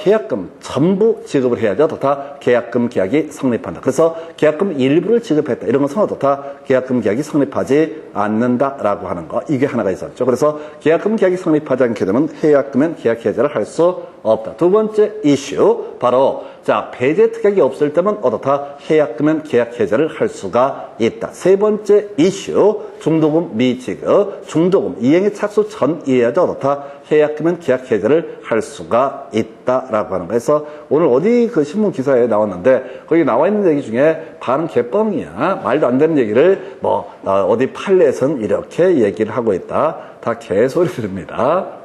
계약금 전부 지급을 해야죠. 다 계약금 계약이 성립한다. 그래서 계약금 일부를 지급했다. 이런 것은 어떻다? 계약금 계약이 성립하지 않는다라고 하는 거. 이게 하나가 있었죠. 그래서 계약금 계약이 성립하지 않게 되면 해약금연 계약 해제를 할 수 없다. 두 번째 이슈 바로 자, 배제 특약이 없을 때면 어떻다? 해약금연 계약 해제를 할 수가 있다. 세 번째 이슈 중도금 미지급. 중도금 이행의 착수 전이어야죠. 어떻다? 해약금연 계약 해제를 할 수가 있다라고 하는 거예요. 그래서 오늘 어디 그 신문 기사에 나왔는데 거기 나와 있는 얘기 중에 반은 개뻥이야. 말도 안 되는 얘기를 어디 판례에서는 이렇게 얘기를 하고 있다. 다 개소리들입니다.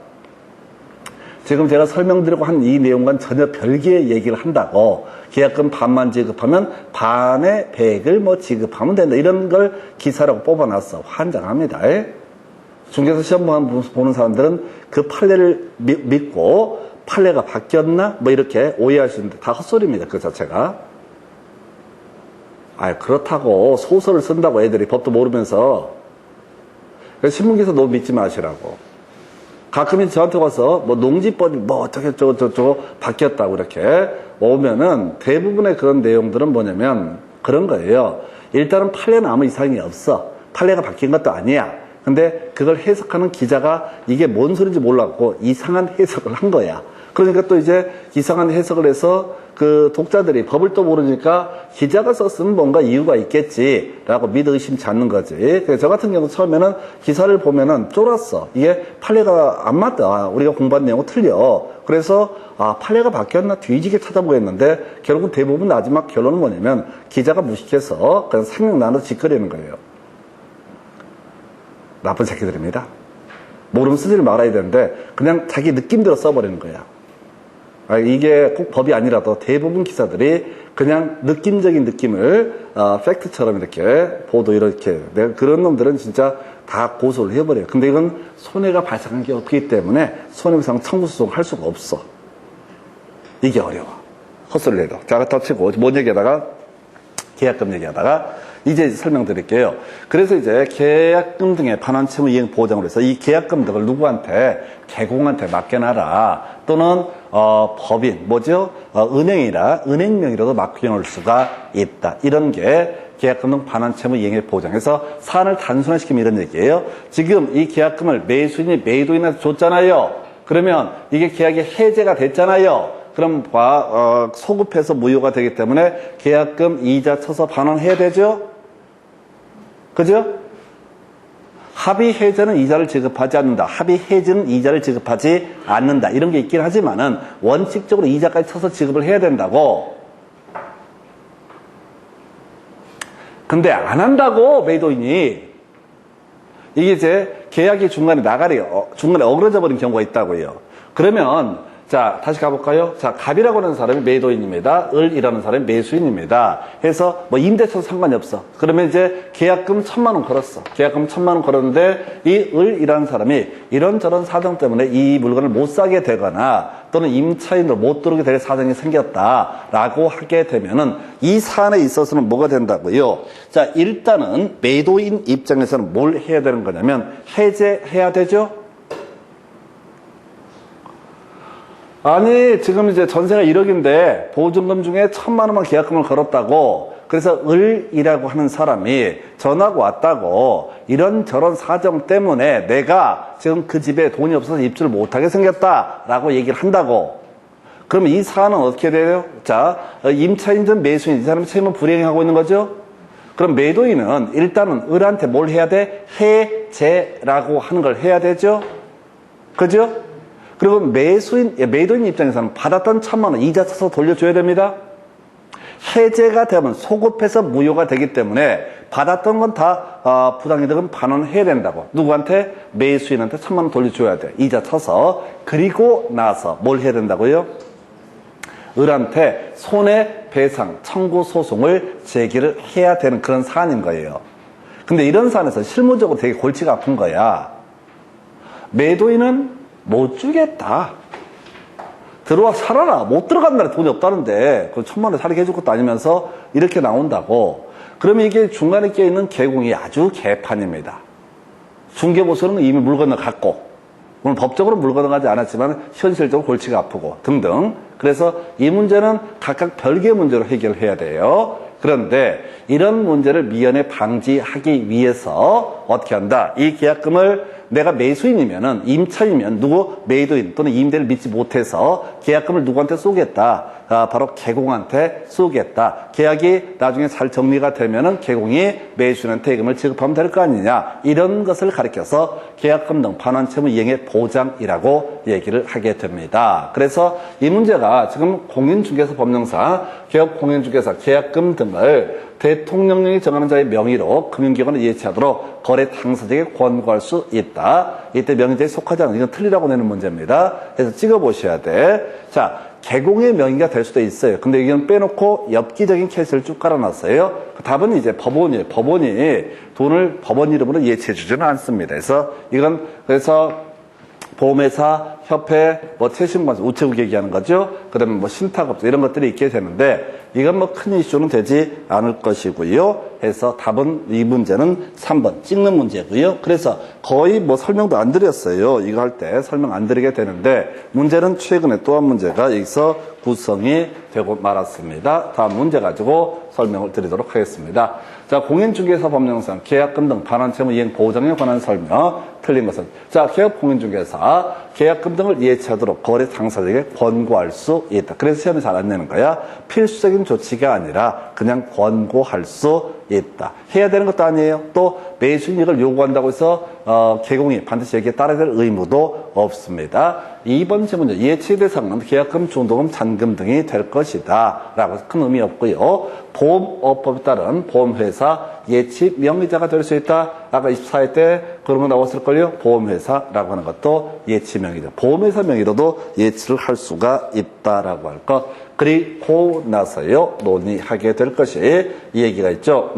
지금 제가 설명드리고 한 이 내용과는 전혀 별개의 얘기를 한다고, 계약금 반만 지급하면 반의 배액을 지급하면 된다. 이런 걸 기사라고 뽑아놨어. 환장합니다. 중개사 시험 보는 사람들은 그 판례를 믿고 판례가 바뀌었나? 뭐 이렇게 오해하시는데 다 헛소리입니다. 그 자체가. 그렇다고 소설을 쓴다고 애들이 법도 모르면서. 신문기사 너무 믿지 마시라고. 가끔 저한테 와서 뭐 농지법이 뭐 어쩌고 저쩌고 바뀌었다고 이렇게 오면은 대부분의 그런 내용들은 뭐냐면 그런 거예요. 일단은 판례는 아무 이상이 없어. 판례가 바뀐 것도 아니야. 근데 그걸 해석하는 기자가 이게 뭔 소리인지 몰랐고 이상한 해석을 한 거야. 그러니까 또 이제 이상한 해석을 해서 그 독자들이 법을 또 모르니까 기자가 썼으면 뭔가 이유가 있겠지라고 믿어 의심치 않는 거지. 그래서 저 같은 경우 처음에는 기사를 보면은 쫄았어. 이게 판례가 안 맞다. 우리가 공부한 내용은 틀려. 그래서 판례가 바뀌었나 뒤지게 찾아보겠는데 결국은 대부분 마지막 결론은 뭐냐면 기자가 무식해서 그냥 생각나는 짓거리는 거예요. 나쁜 새끼들입니다. 모르면 쓰지를 말아야 되는데 그냥 자기 느낌대로 써버리는 거야. 이게 꼭 법이 아니라도 대부분 기사들이 그냥 느낌적인 느낌을 팩트처럼 이렇게 보도 이렇게 그런 놈들은 진짜 다 고소를 해버려요. 근데 이건 손해가 발생한 게 없기 때문에 손해배상 청구 소송을 할 수가 없어. 이게 어려워. 헛소리를 해도. 자, 더 치고 뭔 얘기하다가 계약금 얘기하다가 이제 설명드릴게요. 그래서 이제 계약금 등의 반환 채무 이행 보장으로 해서 이 계약금 등을 누구한테 개공한테 맡겨놔라. 또는 법인 뭐죠? 은행이라 은행 명의로도 맡겨놓을 수가 있다. 이런 게 계약금 등 반환 채무 이행의 보장해서 사안을 단순화시키면 이런 얘기예요. 지금 이 계약금을 매수인이 매도인한테 줬잖아요. 그러면 이게 계약이 해제가 됐잖아요. 그럼 소급해서 무효가 되기 때문에 계약금 이자 쳐서 반환해야 되죠? 그죠? 합의 해제는 이자를 지급하지 않는다. 합의 해지는 이자를 지급하지 않는다. 이런 게 있긴 하지만은 원칙적으로 이자까지 쳐서 지급을 해야 된다고. 근데 안 한다고 매도인이. 이게 이제 계약이 중간에 중간에 어그러져 버린 경우가 있다고요. 그러면 자, 다시 가볼까요? 자, 갑이라고 하는 사람이 매도인입니다. 을이라는 사람이 매수인입니다. 해서 뭐 임대차도 상관이 없어. 그러면 이제 계약금 1,000만 원 걸었어. 계약금 1,000만 원 걸었는데 이 을이라는 사람이 이런저런 사정 때문에 이 물건을 못 사게 되거나 또는 임차인으로 못 들어오게 될 사정이 생겼다라고 하게 되면은 이 사안에 있어서는 뭐가 된다고요? 자, 일단은 매도인 입장에서는 뭘 해야 되는 거냐면 해제해야 되죠? 아니, 지금 이제 전세가 1억인데 보증금 중에 1,000만 원만 계약금을 걸었다고. 그래서 을이라고 하는 사람이 전화가 왔다고. 이런저런 사정 때문에 내가 지금 그 집에 돈이 없어서 입주를 못하게 생겼다라고 얘기를 한다고. 그러면 이 사안은 어떻게 돼요? 자, 임차인든 매수인, 이 사람이 채무 불이행하고 있는 거죠? 그럼 매도인은 일단은 을한테 뭘 해야 돼? 해제라고 하는 걸 해야 되죠? 그죠? 그리고 매도인 입장에서는 받았던 1,000만 원 이자 쳐서 돌려줘야 됩니다. 해제가 되면 소급해서 무효가 되기 때문에 받았던 건 다 부당이득은 반환해야 된다고. 누구한테? 매수인한테 1,000만 원 돌려줘야 돼. 이자 쳐서. 그리고 나서 뭘 해야 된다고요? 을한테 손해배상 청구 소송을 제기를 해야 되는 그런 사안인 거예요. 근데 이런 사안에서 실무적으로 되게 골치가 아픈 거야. 매도인은 못 주겠다. 들어와 살아라. 못 들어간 날에 돈이 없다는데 그 1,000만 원 살게 해줄 것도 아니면서 이렇게 나온다고. 그러면 이게 중간에 껴있는 개공이 아주 개판입니다. 중개보수는 이미 물 건너갔고 물론 법적으로 물 건너가지 않았지만 현실적으로 골치가 아프고 등등. 그래서 이 문제는 각각 별개의 문제로 해결해야 돼요. 그런데 이런 문제를 미연에 방지하기 위해서 어떻게 한다? 이 계약금을 내가 매수인이면은 임차인이면 매도인 또는 임대를 믿지 못해서 계약금을 누구한테 쏘겠다. 바로 개공한테 쏘겠다. 계약이 나중에 잘 정리가 되면은 개공이 매수인한테 예금을 지급하면 될 거 아니냐. 이런 것을 가리켜서 계약금 등 반환 채무 이행의 보장이라고 얘기를 하게 됩니다. 그래서 이 문제가 지금 공인중개사 법령상 개업 공인중개사 계약금 등을 대통령령이 정하는 자의 명의로 금융기관을 예치하도록 거래 당사자에게 권고할 수 있다. 이때 명의자에 속하지 않은 이건 틀리라고 내는 문제입니다. 그래서 찍어보셔야 돼. 자, 개공의 명의가 될 수도 있어요. 근데 이건 빼놓고 엽기적인 케이스를 쭉 깔아놨어요. 그 답은 이제 법원이 돈을 법원 이름으로 예치해주지는 않습니다. 그래서 보험회사, 협회, 뭐 최신관세, 우체국 얘기하는 거죠. 그 다음에 뭐 신탁업체 이런 것들이 있게 되는데 이건 뭐 큰 이슈는 되지 않을 것이고요. 해서 답은 이 문제는 3번 찍는 문제고요. 그래서 거의 뭐 설명도 안 드렸어요. 이거 할 때 설명 안 드리게 되는데 문제는 최근에 또 한 문제가 여기서 구성이 되고 말았습니다. 다음 문제 가지고 설명을 드리도록 하겠습니다. 자, 공인중개사 법령상 계약금 등 반환채무 이행 보장에 관한 설명. 틀린 것은 자, 개업공인중개사 계약금 등을 예치하도록 거래 당사자에게 권고할 수 있다. 그래서 시험에 잘 안 내는 거야. 필수적인 조치가 아니라 그냥 권고할 수 있다. 해야 되는 것도 아니에요. 또 매수이익을 요구한다고 해서 개공이 반드시 여기에 따라야 될 의무도 없습니다. 2번 질문은 예치 대상은 계약금, 중도금, 잔금 등이 될 것이다 라고 해서 큰 의미 없고요. 보험업법에 따른 보험회사 예치 명의자가 될 수 있다. 아까 24회 때 그런 거 나왔을걸요. 보험회사라고 하는 것도 예치 명의자. 보험회사 명의로도 예치를 할 수가 있다라고 할 것. 그리고 나서요 논의하게 될 것이 이 얘기가 있죠.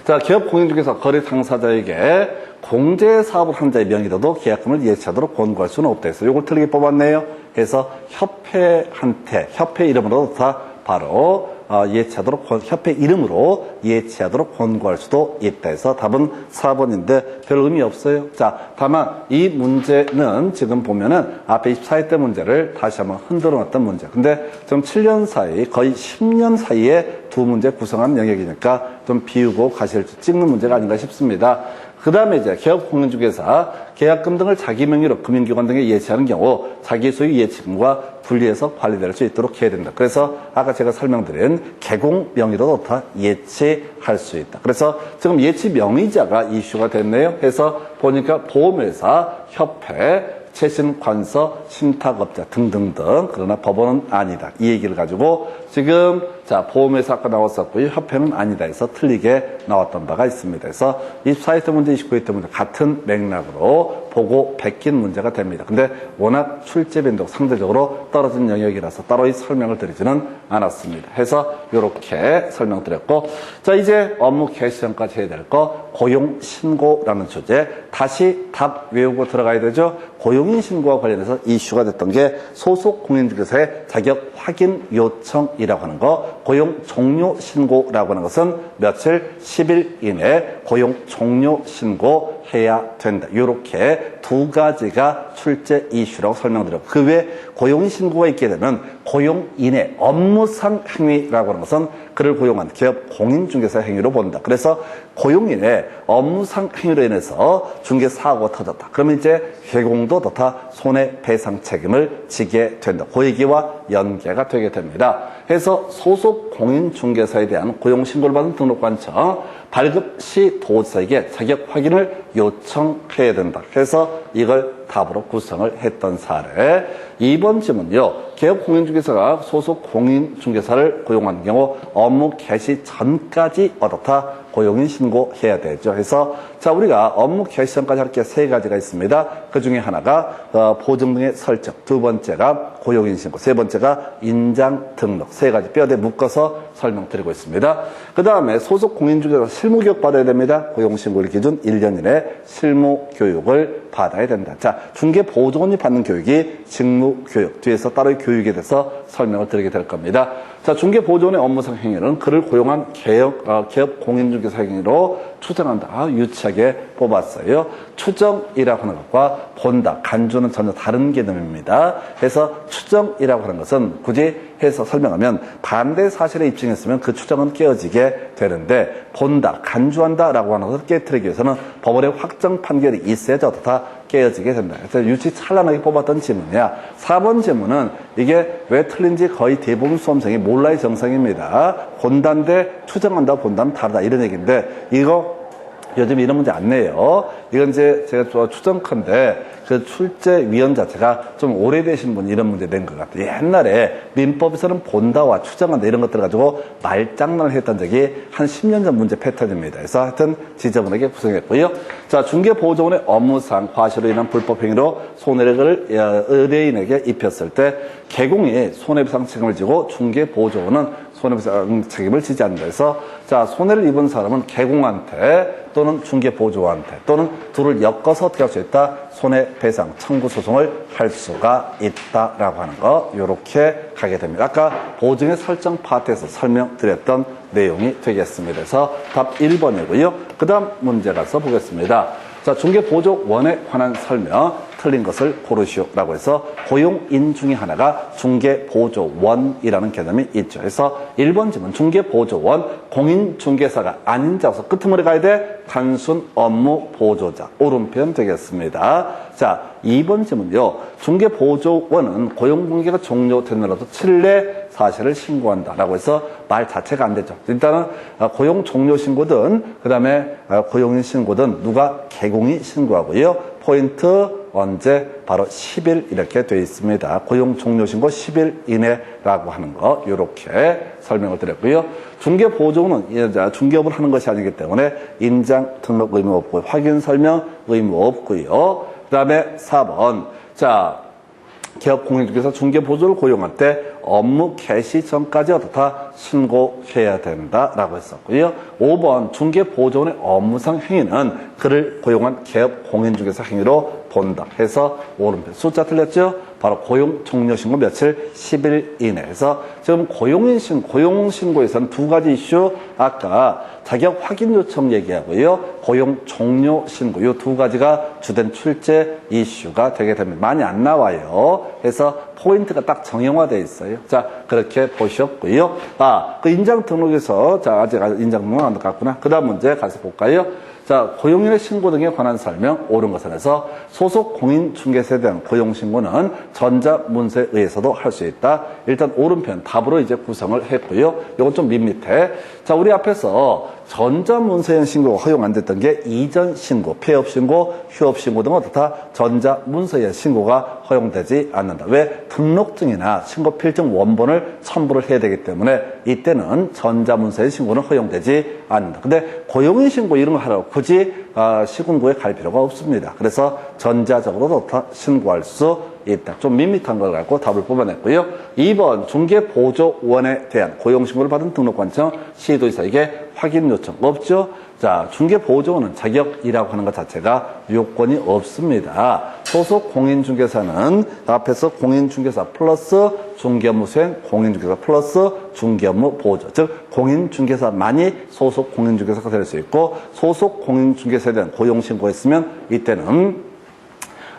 자, 기업 공인중개사 거래 당사자에게 공제사업을 한 자의 명의로도 계약금을 예치하도록 권고할 수는 없다 해서 이걸 틀리게 뽑았네요. 그래서 협회한테 협회 이름으로 다 바로 예치하도록 협회 이름으로 예치하도록 권고할 수도 있다 해서 답은 4번인데 별 의미 없어요. 자, 다만 이 문제는 지금 보면은 앞에 24회 때 문제를 다시 한번 흔들어 놨던 문제. 근데 좀 7년 사이 거의 10년 사이에 두 문제 구성한 영역이니까 좀 비우고 가실 수 찍는 문제가 아닌가 싶습니다. 그 다음에 이제 개업공인중개사 계약금 등을 자기 명의로 금융기관 등에 예치하는 경우 자기 소유 예치금과 분리해서 관리될 수 있도록 해야 된다. 그래서 아까 제가 설명드린 개공 명의로도 다 예치할 수 있다. 그래서 지금 예치 명의자가 이슈가 됐네요. 해서 보니까 보험회사, 협회, 최신관서, 신탁업자 등등등. 그러나 법원은 아니다. 이 얘기를 가지고 지금 자 보험회사 아까 나왔었고요. 협회는 아니다 해서 틀리게 나왔던 바가 있습니다. 그래서 24회 때 문제, 29회 때 문제 같은 맥락으로 보고 베낀 문제가 됩니다. 근데 워낙 출제 빈도가 상대적으로 떨어진 영역이라서 따로 설명을 드리지는 않았습니다. 해서 이렇게 설명드렸고 자 이제 업무 개시 전까지 해야 될 거 고용신고라는 주제 다시 답 외우고 들어가야 되죠. 고용인신고와 관련해서 이슈가 됐던 게 소속 공인중개사의 자격 확인 요청이라고 하는 거 고용 종료 신고라고 하는 것은 며칠 10일 이내 고용 종료 신고해야 된다. 이렇게 두 가지가 출제 이슈라고 설명드렸고 그 외에 고용인 신고가 있게 되면 고용인의 업무상 행위라고 하는 것은 그를 고용한 기업 공인중개사 행위로 본다. 그래서 고용인의 업무상 행위로 인해서 중개사고가 터졌다. 그러면 이제 개공도 다 손해배상 책임을 지게 된다. 그 얘기와 연계가 되게 됩니다. 해서 소속 공인중개사에 대한 고용신고를 받은 등록관청 발급 시 도지사에게 자격 확인을 요청해야 된다. 그래서 이걸 답으로 구성을 했던 사례. 2번 질문요. 개업 공인중개사가 소속 공인중개사를 고용하는 경우 업무 개시 전까지 어떻다 고용인 신고해야 되죠. 그래서 자 우리가 업무 개시 전까지 할 게 세 가지가 있습니다. 그 중에 하나가 보증 등의 설정, 두 번째가 고용인 신고, 세 번째가 인장 등록. 세 가지 뼈대 묶어서 설명드리고 있습니다. 그 다음에 소속 공인중개사 실무교육 받아야 됩니다. 고용신고일 기준 1년 이내 실무교육을 받아야 된다. 자, 중개보조원이 받는 교육이 직무교육. 뒤에서 따로 교육에 대해서 설명을 드리게 될 겁니다. 자, 중개보조원의 업무상 행위는 그를 고용한 기업 공인중개사 행위로 추정한다. 유치하게 뽑았어요. 추정이라고 하는 것과 본다, 간주는 전혀 다른 개념입니다. 그래서 추정이라고 하는 것은 굳이 해서 설명하면 반대 사실에 입증했으면 그 추정은 깨어지게 되는데 본다, 간주한다라고 하는 것을 깨뜨리기 위해서는 법원의 확정 판결이 있어야지 어떻다 깨어지게 된다. 그래서 유치 찬란하게 뽑았던 질문이야. 4번 질문은 이게 왜 틀린지 거의 대부분 수험생이 몰라의 정상입니다. 본다인데 추정한다, 본다는 다르다 이런 얘기인데 이거 요즘 이런 문제 안 내요. 이건 이제 제가 추정컨대 그 출제위원 자체가 좀 오래되신 분이 이런 문제 낸 것 같아요. 옛날에 민법에서는 본다와 추정한다 이런 것들 가지고 말장난을 했던 적이 한 10년 전 문제 패턴입니다. 그래서 하여튼 지저분하게 구성했고요. 자, 중개보조원의 업무상 과실로 인한 불법행위로 손해를 의뢰인에게 입혔을 때 개공이 손해배상 책임을 지고 중개보조원은 손해배상 책임을 지지 않는다 해서 자, 손해를 입은 사람은 개공한테 또는 중개보조한테 또는 둘을 엮어서 어떻게 할 수 있다? 손해배상 청구 소송을 할 수가 있다라고 하는 거 요렇게 가게 됩니다. 아까 보증의 설정 파트에서 설명드렸던 내용이 되겠습니다. 그래서 답 1번이고요. 그 다음 문제 가서 보겠습니다. 자, 중개보조원에 관한 설명 틀린 것을 고르시오라고 해서 고용인 중에 하나가 중개보조원이라는 개념이 있죠. 그래서 1번 질문 중개보조원 공인중개사가 아닌 자로서 끄트머리 가야 돼 단순 업무 보조자 오른편 되겠습니다. 자, 2번 질문요. 중개보조원은 고용관계가 종료되느라도 7일 내 사실을 신고한다라고 해서 말 자체가 안 되죠. 일단은 고용 종료 신고든 그다음에 고용인 신고든 누가 개공이 신고하고요. 포인트 언제? 바로 10일 이렇게 되어 있습니다. 고용 종료 신고 10일 이내라고 하는 거 이렇게 설명을 드렸고요. 중개보조원은 중개업을 하는 것이 아니기 때문에 인장 등록 의무 없고 확인 설명 의무 없고요. 그 다음에 4번 자 기업 공인중개사 중개보조를 고용할 때 업무 개시 전까지 어떻다 신고해야 된다라고 했었고요. 5번 중개보조원의 업무상 행위는 그를 고용한 기업 공인중개사 행위로 본다 해서 오른편 숫자 틀렸죠? 바로 고용 종료 신고 며칠 10일 이내에서 지금 고용 신고에서는 두 가지 이슈 아까 자격 확인 요청 얘기하고요. 고용 종료 신고 이 두 가지가 주된 출제 이슈가 되게 됩니다. 많이 안 나와요. 그래서 포인트가 딱 정형화되어 있어요. 자, 그렇게 보셨고요. 그 인장 등록에서 자, 아직 인장 등록 안 갔구나. 그다음 문제 가서 볼까요? 자, 고용인의 신고 등에 관한 설명 옳은 것은 해서 소속 공인중개사에 대한 고용신고는 전자문서에 의해서도 할 수 있다. 일단 오른편 답으로 이제 구성을 했고요. 이건 좀 밋밋해. 자, 우리 앞에서 전자문서형 신고가 허용 안 됐던 게 이전 신고, 폐업 신고, 휴업 신고 등 어떻다? 전자문서형 신고가 허용되지 않는다. 왜? 등록증이나 신고 필증 원본을 첨부를 해야 되기 때문에 이때는 전자문서형 신고는 허용되지 않는다. 근데 고용인 신고 이런 거 하라고 굳이 시군구에 갈 필요가 없습니다. 그래서 전자적으로도 다 신고할 수 있다. 좀 밋밋한 걸 갖고 답을 뽑아냈고요. 2번 중개보조원에 대한 고용신고를 받은 등록관청 시도지사에게 확인 요청 없죠. 자, 중개보조원은 자격이라고 하는 것 자체가 요건이 없습니다. 소속 공인중개사는 앞에서 공인중개사 플러스 중개업무 수행, 공인중개사 플러스 중개업무 보조, 즉 공인중개사만이 소속 공인중개사가 될 수 있고 소속 공인중개사에 대한 고용신고했으면 이때는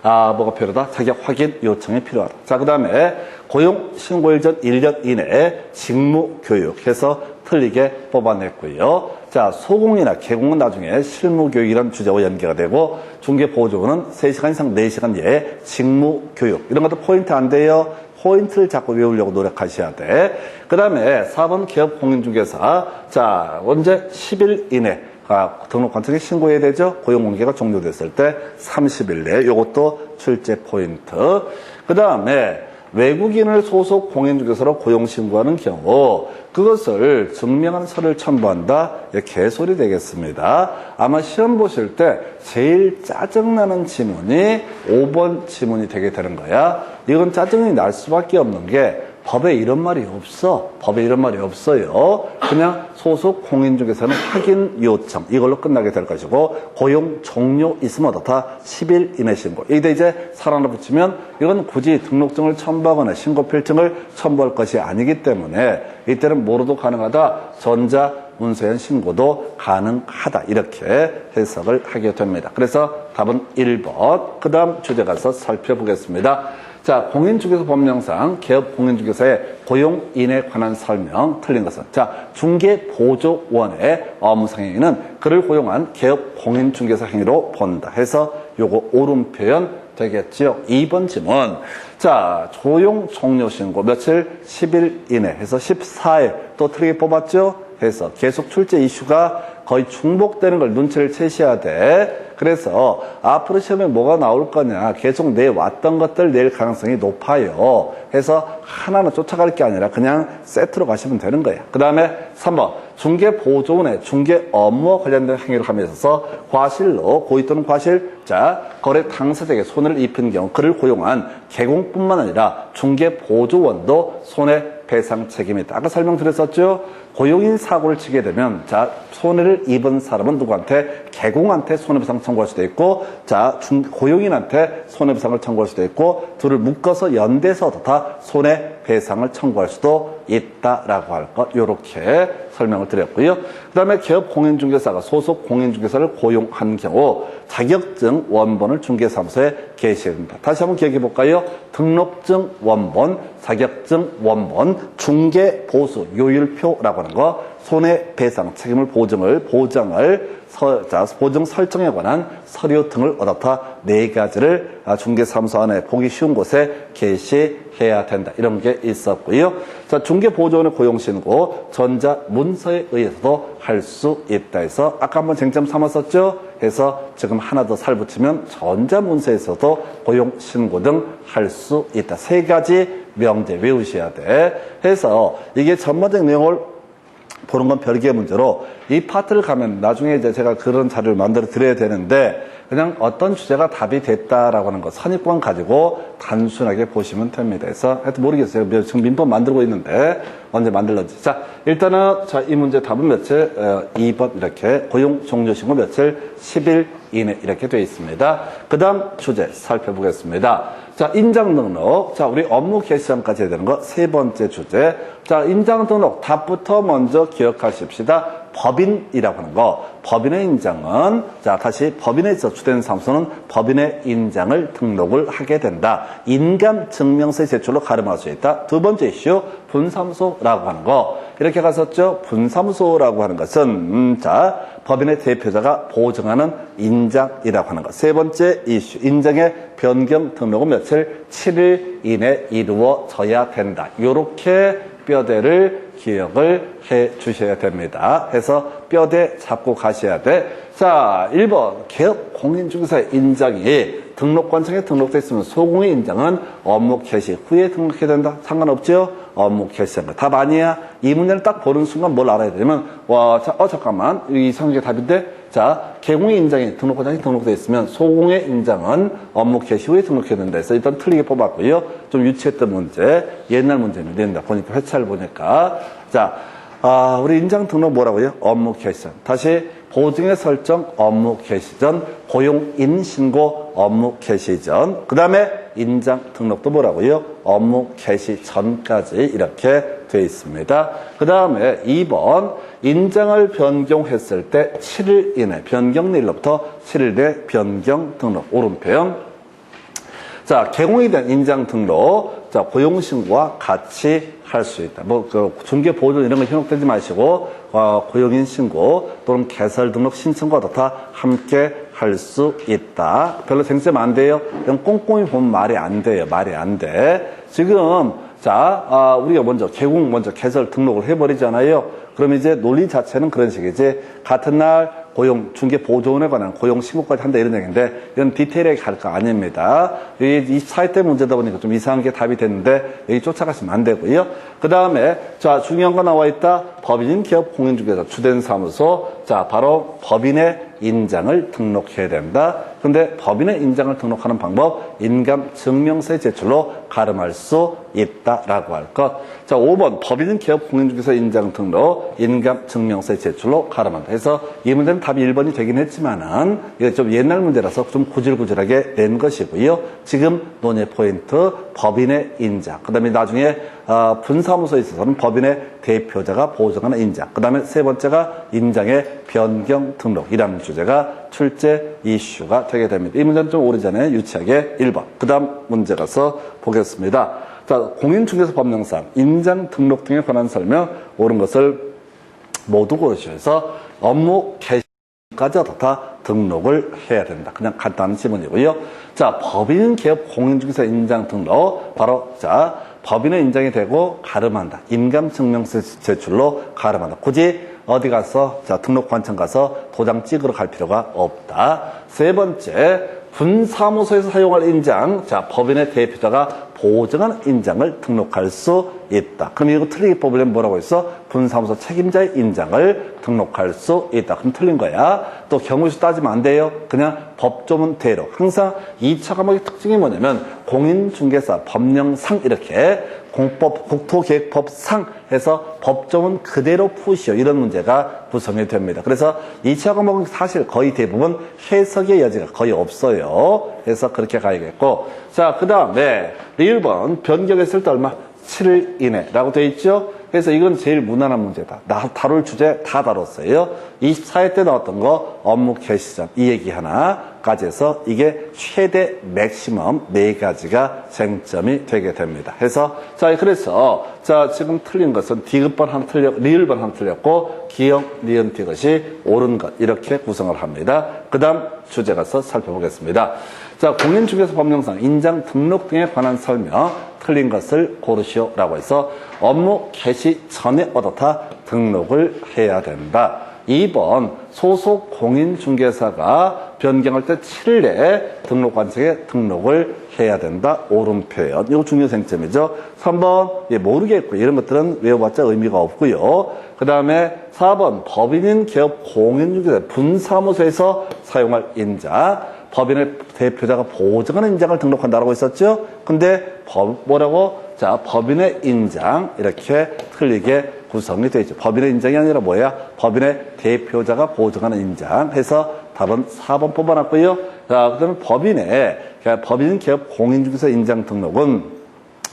뭐가 필요하다? 자격 확인 요청이 필요하다. 자, 그 다음에 고용 신고일 전 1년 이내에 직무 교육해서 틀리게 뽑아냈고요. 자, 소공이나 개공은 나중에 실무 교육이라는 주제와 연계가 되고 중개보조원은 3시간 이상 4시간 내에 직무 교육 이런 것도 포인트 안 돼요. 포인트를 자꾸 외우려고 노력하셔야 돼. 그 다음에 4번 기업 공인중개사. 자, 언제 10일 이내 등록관청에 신고해야 되죠. 고용관계가 종료됐을 때 30일 내에 이것도 출제 포인트. 그 다음에 외국인을 소속 공인중개사로 고용신고하는 경우 그것을 증명하는 서류를 첨부한다. 개소리 되겠습니다. 아마 시험 보실 때 제일 짜증나는 지문이 5번 지문이 되게 되는 거야. 이건 짜증이 날 수밖에 없는 게 법에 이런 말이 없어. 법에 이런 말이 없어요. 그냥 소속 공인중개사는 확인 요청 이걸로 끝나게 될 것이고 고용 종료 있으면 어떻다? 10일 이내 신고. 이때 이제 살 하나 붙이면 이건 굳이 등록증을 첨부하거나 신고 필증을 첨부할 것이 아니기 때문에 이때는 뭐로도 가능하다? 전자문서형 신고도 가능하다. 이렇게 해석을 하게 됩니다. 그래서 답은 1번. 그 다음 주제 가서 살펴보겠습니다. 자, 공인중개사 법령상 개업 공인중개사의 고용인에 관한 설명 틀린 것은 자, 중개보조원의 업무상 행위는 그를 고용한 개업 공인중개사 행위로 본다 해서 요거 옳은 표현 되겠지요. 2번 질문. 자, 고용 종료 신고 며칠 10일 이내 해서 14일 또 틀리게 뽑았죠. 해서 계속 출제 이슈가 거의 중복되는 걸 눈치를 채셔야 돼. 그래서 앞으로 시험에 뭐가 나올 거냐 계속 내왔던 것들 낼 가능성이 높아요. 해서 하나는 쫓아갈 게 아니라 그냥 세트로 가시면 되는 거예요. 그 다음에 3번 중개보조원의 중개 업무와 관련된 행위를 함에 있어서 과실로 고의 또는 과실 자 거래 당사자에게 손해를 입힌 경우 그를 고용한 개공뿐만 아니라 중개보조원도 손해 손해배상 책임이 있다. 아까 설명드렸었죠? 고용인 사고를 치게 되면, 자, 손해를 입은 사람은 누구한테? 개공한테 손해배상 청구할 수도 있고, 자, 고용인한테 손해배상을 청구할 수도 있고, 둘을 묶어서 연대서 다 손해배상을 청구할 수도 있다라고 할 것, 요렇게 설명을 드렸고요. 그 다음에 기업 공인중개사가 소속 공인중개사를 고용한 경우 자격증 원본을 중개사무소에 게시해야 됩니다. 다시 한번 기억해 볼까요? 등록증 원본, 자격증 원본, 중개보수 요율표라고 하는 거, 손해배상 책임을 보증 설정에 관한 서류 등을 얻었다. 4가지를 중개사무소 안에 보기 쉬운 곳에 게시해야 된다. 이런 게 있었고요. 자, 중개보조원의 고용신고, 전자문서에 의해서도 할 수 있다 해서, 아까 한번 쟁점 삼았었죠? 해서 지금 하나 더 살 붙이면 전자문서에서도 고용신고 등 할 수 있다. 3가지 명제 외우셔야 돼. 해서 이게 전반적인 내용을 보는 건 별개의 문제로 이 파트를 가면 나중에 이제 제가 그런 자료를 만들어 드려야 되는데 그냥 어떤 주제가 답이 됐다라고 하는 거 선입관 가지고 단순하게 보시면 됩니다. 그래서 하여튼 모르겠어요. 지금 민법 만들고 있는데 언제 만들는지. 자, 일단은 자, 이 문제 답은 며칠? 2번 이렇게 고용 종료 신고 며칠? 10일 이내 이렇게 되어 있습니다. 그 다음 주제 살펴보겠습니다. 자, 인장 등록. 자, 우리 업무 개시장까지 해야 되는 거 3번째 주제. 자, 인장 등록 답부터 먼저 기억하십시다. 법인이라고 하는 거. 법인의 인장은, 자, 다시 법인에 있어 주된 사무소는 법인의 인장을 등록을 하게 된다. 인감증명서 제출로 가름할 수 있다. 2번째 이슈, 분사무소라고 하는 거. 이렇게 갔었죠. 분사무소라고 하는 것은, 자, 법인의 대표자가 보증하는 인장이라고 하는 것. 3번째 이슈, 인장의 변경 등록은 며칠? 7일 이내 이루어져야 된다. 요렇게 뼈대를 기억을 해 주셔야 됩니다. 해서 뼈대 잡고 가셔야 돼. 자, 1번 개업 공인중개사 인장이 등록관청에 등록되어 있으면 소공의 인장은 업무 개시 후에 등록해야 된다. 상관없죠? 업무 개시한 거 답 아니야. 이 문제를 딱 보는 순간 뭘 알아야 되냐면 잠깐만 이상하게 답인데 자, 개공의 인장이 등록관청에 등록되어 있으면 소공의 인장은 업무 개시 후에 등록해야 된다 해서 일단 틀리게 뽑았고요. 좀 유치했던 문제, 옛날 문제는 된다 보니까 회차를 보니까 자, 우리 인장 등록 뭐라고요? 업무 개시 전. 다시 보증의 설정 업무 개시 전, 고용인 신고 업무 개시 전, 그 다음에 인장 등록도 뭐라고요? 업무 개시 전까지 이렇게 되어 있습니다. 그 다음에 2번 인장을 변경했을 때 7일 이내 변경일로부터 7일 내 변경 등록 오른편. 자, 개공이 된 인장 등록, 자, 고용신고와 같이 할 수 있다. 중개 보조 이런 거 현혹되지 마시고, 고용인 신고 또는 개설 등록 신청과 다 함께 할 수 있다. 별로 쟁점 안 돼요? 그냥 꼼꼼히 보면 말이 안 돼요. 말이 안 돼. 지금, 자, 우리가 먼저 개설 등록을 해버리잖아요. 그럼 이제 논리 자체는 그런 식이지. 같은 날 고용, 중개보조원에 관한 고용신고까지 한다 이런 얘기인데 이건 디테일하게 갈 거 아닙니다. 이 사회때 문제다 보니까 좀 이상한 게 답이 됐는데 여기 쫓아가시면 안 되고요. 그 다음에 자, 중요한 거 나와 있다. 법인 기업 공인중개사 주된 사무소. 자, 바로 법인의 인장을 등록해야 된다. 근데 법인의 인장을 등록하는 방법 인감증명서의 제출로 가름할 수 있다라고 할 것. 자, 5번 법인 기업 공인중개사 인장 등록 인감증명서의 제출로 가름한다. 그래서 이 문제는 답이 1번이 되긴 했지만은 이게 좀 옛날 문제라서 좀 구질구질하게 낸 것이고요. 지금 논의 포인트 법인의 인장. 그다음에 나중에 분사무소에 있어서는 법인의 대표자가 보증하는 인장. 그다음에 세 번째가 인장의 변경 등록이라는 주제가 출제 이슈가 되게 됩니다. 이 문제는 좀 오래전에 유치하게 1번. 그 다음 문제 가서 보겠습니다. 자, 공인중개사 법령상 인장 등록 등에 관한 설명 옳은 것을 모두 고르셔서 업무 개시까지 다 등록을 해야 된다. 그냥 간단한 지문이고요. 자, 법인 기업 공인중개사 인장 등록 바로 자, 법인의 인장이 되고 가름한다. 인감증명서 제출로 가름한다. 굳이 어디 가서 자, 등록관청 가서 도장 찍으러 갈 필요가 없다. 세 번째, 분사무소에서 사용할 인장. 자, 법인의 대표자가 보증한 인장을 등록할 수 있다. 그럼 이거 틀리게 뽑으려면 뭐라고 했어? 분사무소 책임자의 인장을 등록할 수 있다. 그럼 틀린 거야. 또 경우수 따지면 안 돼요. 그냥 법조문 대로. 항상 2차 과목의 특징이 뭐냐면 공인중개사, 법령상 이렇게 공법, 국토계획법상 해서 법조문 그대로 푸시오. 이런 문제가 구성이 됩니다. 그래서 2차 과목은 사실 거의 대부분 해석의 여지가 거의 없어요. 그래서 그렇게 가야겠고. 자, 그 다음에 1번 변경했을 때 얼마? 7일 이내라고 되어 있죠. 그래서 이건 제일 무난한 문제다. 나 다룰 주제 다 다뤘어요. 24회 때 나왔던 거 업무 개시 전 이 얘기 하나까지 해서 이게 최대 맥시멈 4가지가 쟁점이 되게 됩니다. 해서 자, 그래서 자, 지금 틀린 것은 디귿번 하나 틀렸고 리을번 하나 틀렸고 기역, 니은, 디귿이 옳은 것 이렇게 구성을 합니다. 그 다음 주제 가서 살펴보겠습니다. 자, 공인중개사 법령상 인장 등록 등에 관한 설명 틀린 것을 고르시오라고 해서 업무 개시 전에 얻어다 등록을 해야 된다. 2번 소속 공인중개사가 변경할 때 7일 내에 등록관청에 등록을 해야 된다. 옳은 표현. 이거 중요 쟁점이죠. 3번 모르겠고 이런 것들은 외워봤자 의미가 없고요. 그 다음에 4번 법인인 기업 공인중개사 분사무소에서 사용할 인장. 법인의 대표자가 보증하는 인장을 등록한다라고 했었죠. 근데 뭐라고? 자, 법인의 인장 이렇게 틀리게 구성이 되어 있죠. 법인의 인장이 아니라 뭐야? 법인의 대표자가 보증하는 인장 해서 답은 4번 뽑아놨고요. 자, 그다음에 법인 기업 공인중개사 인장 등록은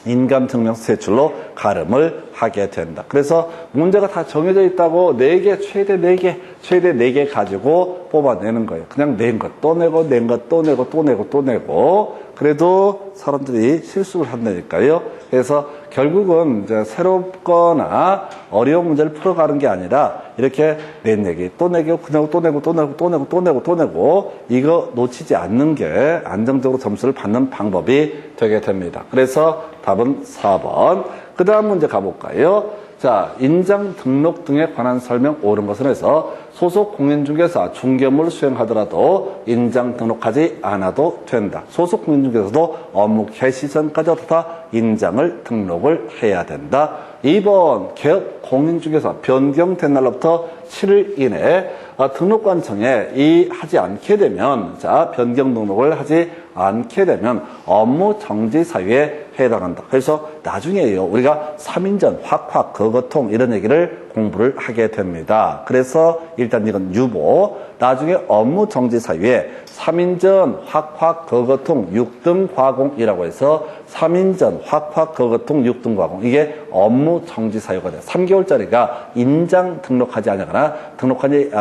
인감증명서 제출로 가름을 하게 된다. 그래서 문제가 다 정해져 있다고 4개, 최대 4개 가지고 뽑아내는 거예요. 그냥 낸 것 또 내고, 낸 것 또 내고, 또 내고, 또 내고. 그래도 사람들이 실수를 한다니까요. 그래서 결국은 이제 새롭거나 어려운 문제를 풀어가는 게 아니라 이렇게 낸 얘기 또 내고, 그냥 또 내고, 또 내고, 또 내고, 또 내고, 또 내고 이거 놓치지 않는 게 안정적으로 점수를 받는 방법이 되게 됩니다. 그래서 답은 4번. 그 다음 문제 가볼까요? 자, 인장 등록 등에 관한 설명 옳은 것은 해서 소속 공인중개사 중개업무를 수행하더라도 인장 등록하지 않아도 된다. 소속 공인중개사도 업무 개시 전까지 얻어다 인장을 등록을 해야 된다. 2번 개업 공인중개사 변경된 날로부터 7일 이내에 등록관청에 하지 않게 되면 자, 변경 등록을 하지 않게 되면 업무 정지 사유에 해당한다. 그래서 나중에요. 우리가 3인전, 확확, 거거통 이런 얘기를 공부를 하게 됩니다. 그래서 일단 이건 유보. 나중에 업무 정지 사유에 3인전, 확확, 거거통, 6등 과공이라고 해서 3인전, 확확, 거거통, 6등 과공 이게 업무 정지 사유가 돼요. 3개월짜리가 인장 등록하지 않거나 등록하지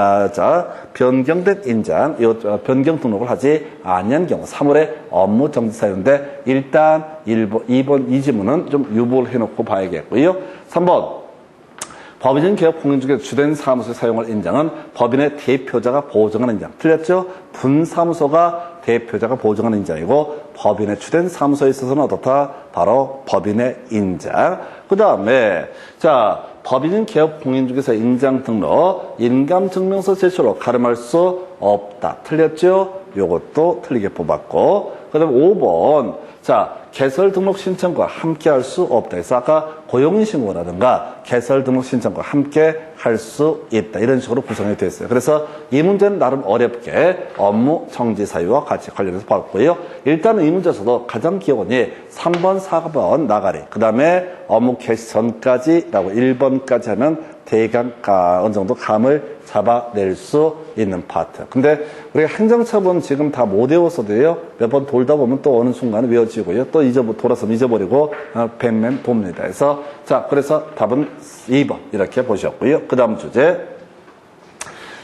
변경된 인장 변경 등록을 하지 아니한 경우 3월에 업무 정지 사유인데 일단 2번 이 지문은 좀 유보를 해놓고 봐야겠고요. 3번 법인 개업 공인중개사 주된 사무소에 사용할 인장은 법인의 대표자가 보증하는 인장. 틀렸죠? 분사무소가 대표자가 보증하는 인장이고 법인의 주된 사무소에 있어서는 어떻다? 바로 법인의 인장. 그 다음에 자 법인 개업 공인중개사 인장 등록 인감증명서 제출로 가름할 수 없다. 틀렸죠? 요것도 틀리게 뽑았고 그 다음에 5번 자 개설 등록 신청과 함께 할 수 없다. 그래서 아까 고용인신고라든가 개설 등록 신청과 함께 할 수 있다. 이런 식으로 구성이 되어 있어요. 그래서 이 문제는 나름 어렵게 업무 정지 사유와 같이 관련해서 봤고요. 일단은 이 문제에서도 가장 기본이 3번, 4번 나가리. 그 다음에 업무 개시 전까지라고 1번까지 하면 대강 어느 정도 감을 잡아낼 수 있는 파트. 근데 우리가 행정처분 지금 다 못 외웠어도요. 몇 번 돌다 보면 또 어느 순간에 외워지고요. 또 돌아서 잊어버리고 뱀맨 돕니다. 그래서 답은 2번 이렇게 보셨고요. 그 다음 주제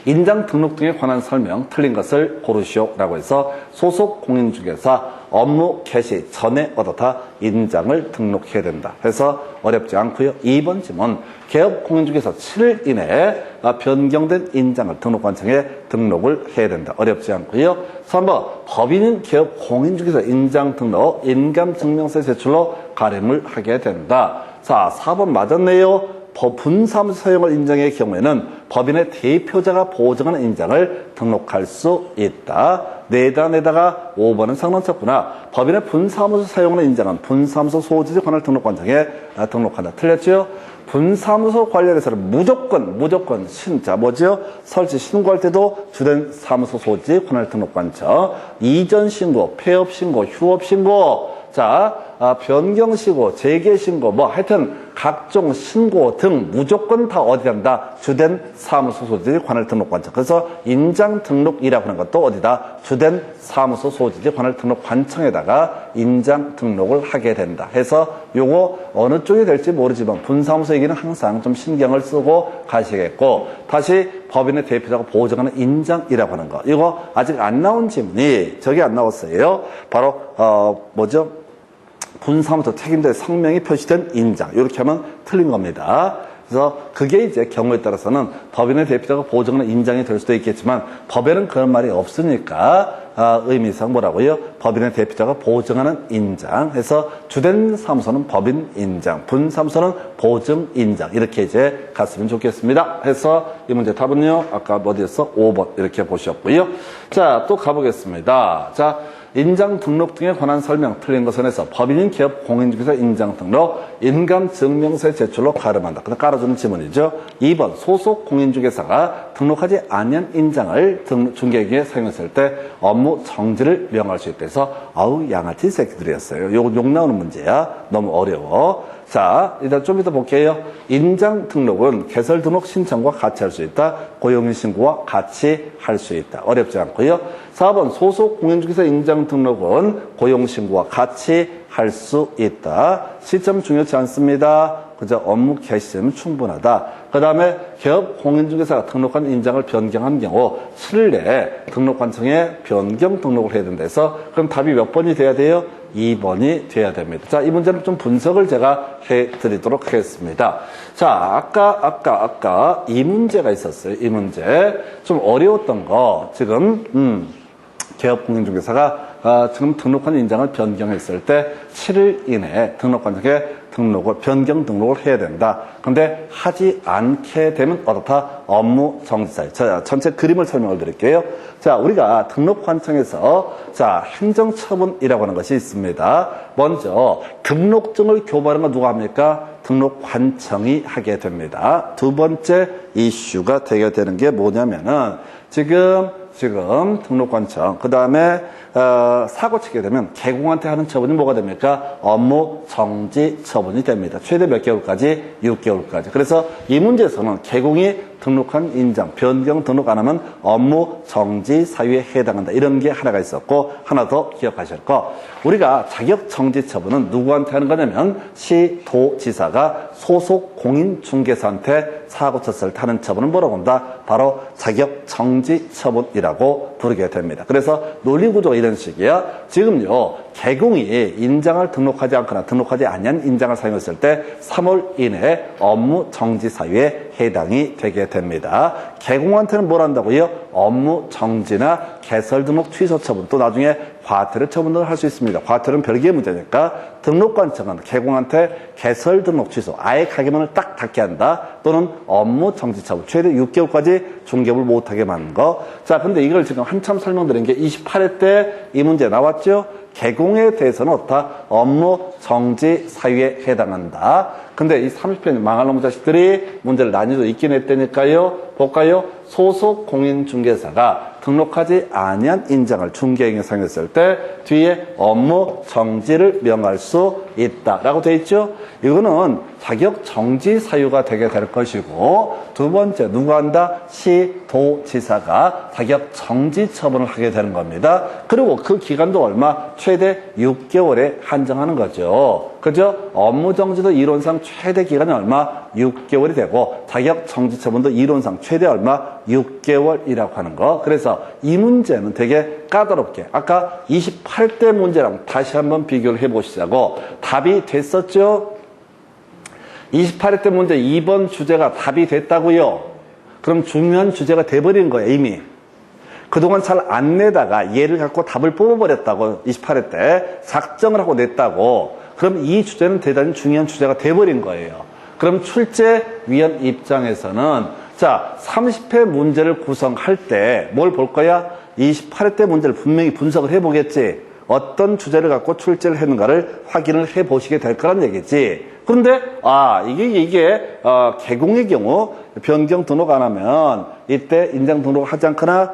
인장 등록 등에 관한 설명 틀린 것을 고르시오라고 해서 소속 공인중개사 업무 개시 전에 얻어다 인장을 등록해야 된다. 해서 어렵지 않고요. 2번 지문 개업 공인중개사 7일 이내에 변경된 인장을 등록관청에 등록을 해야 된다. 어렵지 않고요. 3번 법인인 개업 공인중개사 인장 등록 인감증명서 제출로 가름을 하게 된다. 자, 4번 맞았네요. 분사무소 사용을 인정의 경우에는 법인의 대표자가 보증하는 인장을 등록할 수 있다. 내다가 5번은 상관없구나. 법인의 분사무소 사용하는 인장은 분사무소 소지지 관할 등록관청에 등록한다. 틀렸죠? 분사무소 관련해서는 무조건 설치 신고할 때도 주된 사무소 소지 관할 등록관청, 이전 신고, 폐업 신고, 휴업 신고, 변경 신고, 재개 신고, 하여튼 각종 신고 등 무조건 다 어디 간다? 주된 사무소 소지지 관할 등록관청. 그래서 인장 등록이라고 하는 것도 어디다? 주된 사무소 소지지 관할 등록관청에다가 인장 등록을 하게 된다. 해서 요거 어느 쪽이 될지 모르지만 분사무소 얘기는 항상 좀 신경을 쓰고 가시겠고, 다시 법인의 대표자가 보증하는 인장이라고 하는 거. 이거 아직 안 나온 지문이 저기 안 나왔어요. 바로 분사무소 책임자의 성명이 표시된 인장. 이렇게 하면 틀린 겁니다. 그래서 그게 이제 경우에 따라서는 법인의 대표자가 보증하는 인장이 될 수도 있겠지만 법에는 그런 말이 없으니까 의미상 뭐라고요? 법인의 대표자가 보증하는 인장. 해서 주된 사무소는 법인 인장, 분사무소는 보증 인장. 이렇게 이제 갔으면 좋겠습니다. 해서 이 문제 답은요, 아까 어디였어? 5번 이렇게 보셨고요. 자, 또 가보겠습니다. 자, 인장 등록 등에 관한 설명 틀린 것은 해서 법인인 기업 공인중개사 인장 등록 인감증명서의 제출로 가름한다. 그래서 깔아주는 지문이죠. 2번 소속 공인중개사가 등록하지 아니한 인장을 중개기에 사용했을 때 업무 정지를 명할 수 있다 해서 아우 양아치 새끼들이었어요. 요거 욕 나오는 문제야. 너무 어려워. 자, 일단 좀 이따 볼게요. 인장 등록은 개설 등록 신청과 같이 할 수 있다. 고용인 신고와 같이 할 수 있다. 어렵지 않고요. 4번 소속 공인중개사 인장 등록은 고용 신고와 같이 할 수 있다. 시점 중요치 않습니다. 그저 업무 개시점은 충분하다. 그 다음에 기업 공인중개사가 등록한 인장을 변경한 경우 7일 내에 등록관청에 변경 등록을 해야 된다 해서 그럼 답이 몇 번이 돼야 돼요? 2번이 돼야 됩니다. 자, 이 문제는 좀 분석을 제가 해드리도록 하겠습니다. 자, 아까 이 문제가 있었어요. 이 문제. 좀 어려웠던 거, 지금, 기업 공인중개사가 지금 등록한 인장을 변경했을 때 7일 이내에 등록관청에 변경 등록을 해야 된다. 그런데 하지 않게 되면 어떻다? 업무 정지사유. 자, 전체 그림을 설명을 드릴게요. 자, 우리가 등록관청에서 행정처분이라고 하는 것이 있습니다. 먼저 등록증을 교부하는 건 누가 합니까? 등록관청이 하게 됩니다. 두 번째 이슈가 되게 되는 게 뭐냐면은 지금 등록관청, 그 다음에 사고 치게 되면 개공한테 하는 처분이 뭐가 됩니까? 업무 정지 처분이 됩니다. 최대 몇 개월까지? 6개월까지. 그래서 이 문제에서는 개공이 등록한 인장, 변경 등록 안 하면 업무 정지 사유에 해당한다. 이런 게 하나가 있었고, 하나 더 기억하실 거. 우리가 자격 정지 처분은 누구한테 하는 거냐면 시도지사가 소속 공인중개사한테 사고 쳤을 때 하는 처분은 뭐라고 한다? 바로 자격 정지 처분이라고 부르게 됩니다. 그래서 논리구조가 이런 식이야. 지금요, 개공이 인장을 등록하지 않거나 등록하지 아니한 인장을 사용했을 때 3월 이내에 업무 정지 사유에 해당이 되게 됩니다. 개공한테는 뭘 한다고요? 업무 정지나 개설 등록 취소 처분, 또 나중에 과태료 처분을 할 수 있습니다. 과태료는 별개의 문제니까 등록관청은 개공한테 개설 등록 취소, 아예 가게문을 딱 닫게 한다. 또는 업무 정지 처분, 최대 6개월까지 중개업을 못하게 만든 거. 자, 근데 이걸 지금 한참 설명드린 게 28회 때 이 문제 나왔죠? 개공에 대해서는 어떻다? 업무 정지 사유에 해당한다. 근데 이 30편 망할 놈의 자식들이 문제를 난이도 있긴 했다니까요. 볼까요? 소속 공인중개사가 등록하지 아니한 인장을 중개행위에 사용했을 때 뒤에 업무 정지를 명할 수 있다라고 돼 있죠. 이거는 자격 정지 사유가 되게 될 것이고, 두 번째 누가 한다? 시도지사가 자격 정지 처분을 하게 되는 겁니다. 그리고 그 기간도 얼마? 최대 6개월에 한정하는 거죠. 그죠? 업무 정지도 이론상 최대 기간이 얼마? 6개월이 되고, 자격 정지 처분도 이론상 최대 얼마? 6개월이라고 하는 거. 그래서 이 문제는 되게 까다롭게 아까 28대 문제랑 다시 한번 비교를 해보시자고. 답이 됐었죠? 28회 때 문제 2번 주제가 답이 됐다고요? 그럼 중요한 주제가 돼버린 거예요, 이미. 그동안 잘 안 내다가 얘를 갖고 답을 뽑아버렸다고. 28회 때 작정을 하고 냈다고. 그럼 이 주제는 대단히 중요한 주제가 돼버린 거예요. 그럼 출제위원 입장에서는 자, 30회 문제를 구성할 때 뭘 볼 거야? 28회 때 문제를 분명히 분석을 해보겠지. 어떤 주제를 갖고 출제를 했는가를 확인을 해보시게 될 거란 얘기지. 그런데 이게 개공의 경우 변경 등록 안 하면 이때 인장 등록을 하지 않거나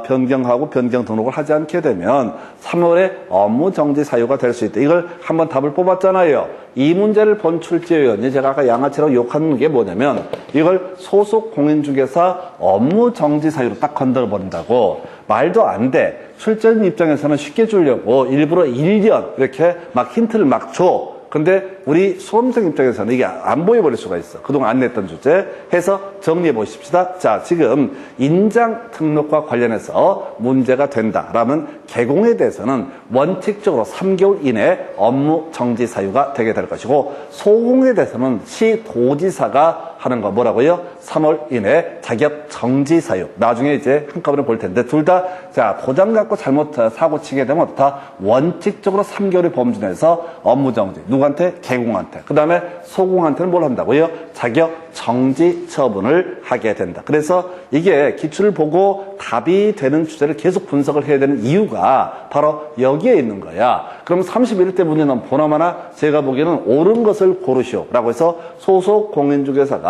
변경하고 변경 등록을 하지 않게 되면 3월에 업무 정지 사유가 될 수 있다. 이걸 한번 답을 뽑았잖아요. 이 문제를 본 출제위원이 제가 아까 양아치라고 욕하는 게 뭐냐면 이걸 소속 공인중개사 업무 정지 사유로 딱 건드려 버린다고. 말도 안 돼. 출제인 입장에서는 쉽게 주려고 일부러 1년 이렇게 막 힌트를 막 줘. 근데 우리 수험생 입장에서는 이게 안 보여버릴 수가 있어. 그동안 안 냈던 주제 해서 정리해 보십시다. 자, 지금 인장 등록과 관련해서 문제가 된다라면 개공에 대해서는 원칙적으로 3개월 이내 업무 정지 사유가 되게 될 것이고, 소공에 대해서는 시도지사가 하는 거 뭐라고요? 3월 이내 자격 정지 사유. 나중에 이제 한꺼번에 볼 텐데 둘 다 자, 도장 갖고 잘못 사고 치게 되면 다 원칙적으로 3개월의 범주 내에서 업무 정지. 누구한테? 개공한테. 그 다음에 소공한테는 뭘 한다고요? 자격 정지 처분을 하게 된다. 그래서 이게 기출을 보고 답이 되는 주제를 계속 분석을 해야 되는 이유가 바로 여기에 있는 거야. 그럼 31일 때 문제는 보나마나 제가 보기에는 옳은 것을 고르시오 라고 해서 소속 공인중개사가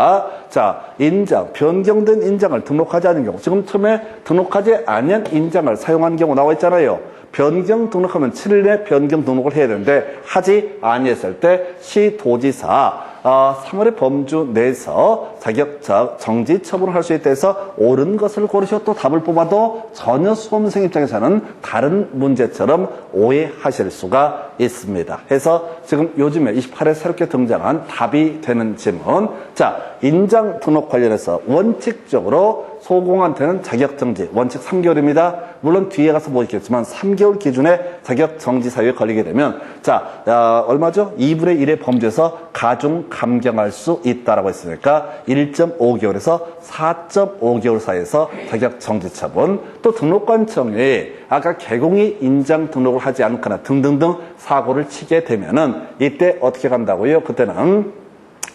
자, 인장, 변경된 인장을 등록하지 않은 경우, 지금 처음에 등록하지 않은 인장을 사용한 경우 나와 있잖아요. 변경 등록하면 7일 내 변경 등록을 해야 되는데 하지 아니했을 때 시도지사 3월의 범주 내에서 자격 정지 처분을 할 수 있다 해서 옳은 것을 고르셔. 또 답을 뽑아도 전혀 수험생 입장에서는 다른 문제처럼 오해하실 수가 있습니다. 해서 지금 요즘에 28회 새롭게 등장한 답이 되는 질문. 자, 인장 등록 관련해서 원칙적으로 소공한테는 자격정지 원칙 3개월입니다. 물론 뒤에 가서 보시겠지만 3개월 기준에 자격정지 사유에 걸리게 되면 자, 얼마죠? 2분의 1의 범주에서 가중 감경할 수 있다라고 했으니까 1.5개월에서 4.5개월 사이에서 자격정지 처분. 또 등록관청이 아까 개공이 인장 등록을 하지 않거나 등등등 사고를 치게 되면은 이때 어떻게 간다고요? 그때는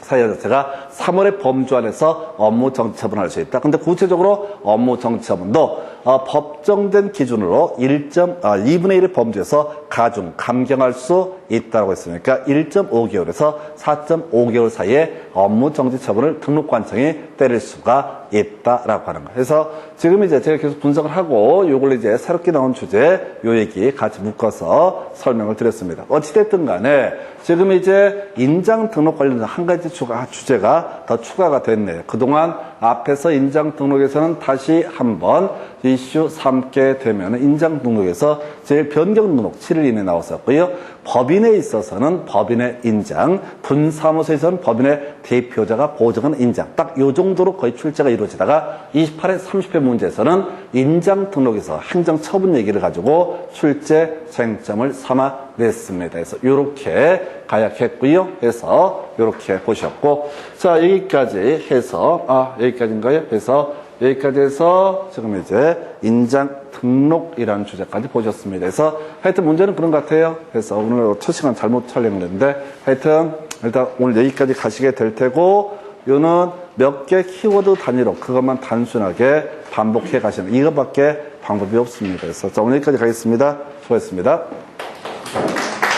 사유 자체가 3월의 범주 안에서 업무 정지 처분할 수 있다. 근데 구체적으로 업무 정지 처분도 법정된 기준으로 2분의 1의 범주에서 가중, 감경할 수 있다고 했으니까 1.5개월에서 4.5개월 사이에 업무 정지 처분을 등록관청이 때릴 수가 있다라고 하는 거예요. 그래서 지금 이제 제가 계속 분석을 하고 요걸 이제 새롭게 나온 주제, 요 얘기 같이 묶어서 설명을 드렸습니다. 어찌됐든 간에 지금 이제 인장 등록 관련해서 한 가지 주제가 더 추가가 됐네요. 그동안 앞에서 인장 등록에서는 다시 한번 이슈 삼게 되면 인장 등록에서 제일 변경 등록 7일 이내 나왔었고요. 법인에 있어서는 법인의 인장, 분사무소에서는 법인의 대표자가 보증한 인장. 딱 요 정도로 거의 출제가 이루어지다가 28회 30회 문제에서는 인장 등록에서 행정 처분 얘기를 가지고 출제 쟁점을 삼아 냈습니다. 그래서 요렇게 가약했고요. 그래서 요렇게 보셨고, 자, 여기까지 해서 여기까지인가요? 그래서 여기까지 해서 지금 이제 인장 등록이라는 주제까지 보셨습니다. 그래서 하여튼 문제는 그런 것 같아요. 그래서 오늘 첫 시간 잘못 촬영을 했는데 하여튼 일단 오늘 여기까지 가시게 될 테고, 요는 몇 개 키워드 단위로 그것만 단순하게 반복해 가시는 이것밖에 방법이 없습니다. 그래서 자, 오늘 여기까지 가겠습니다. 수고했습니다.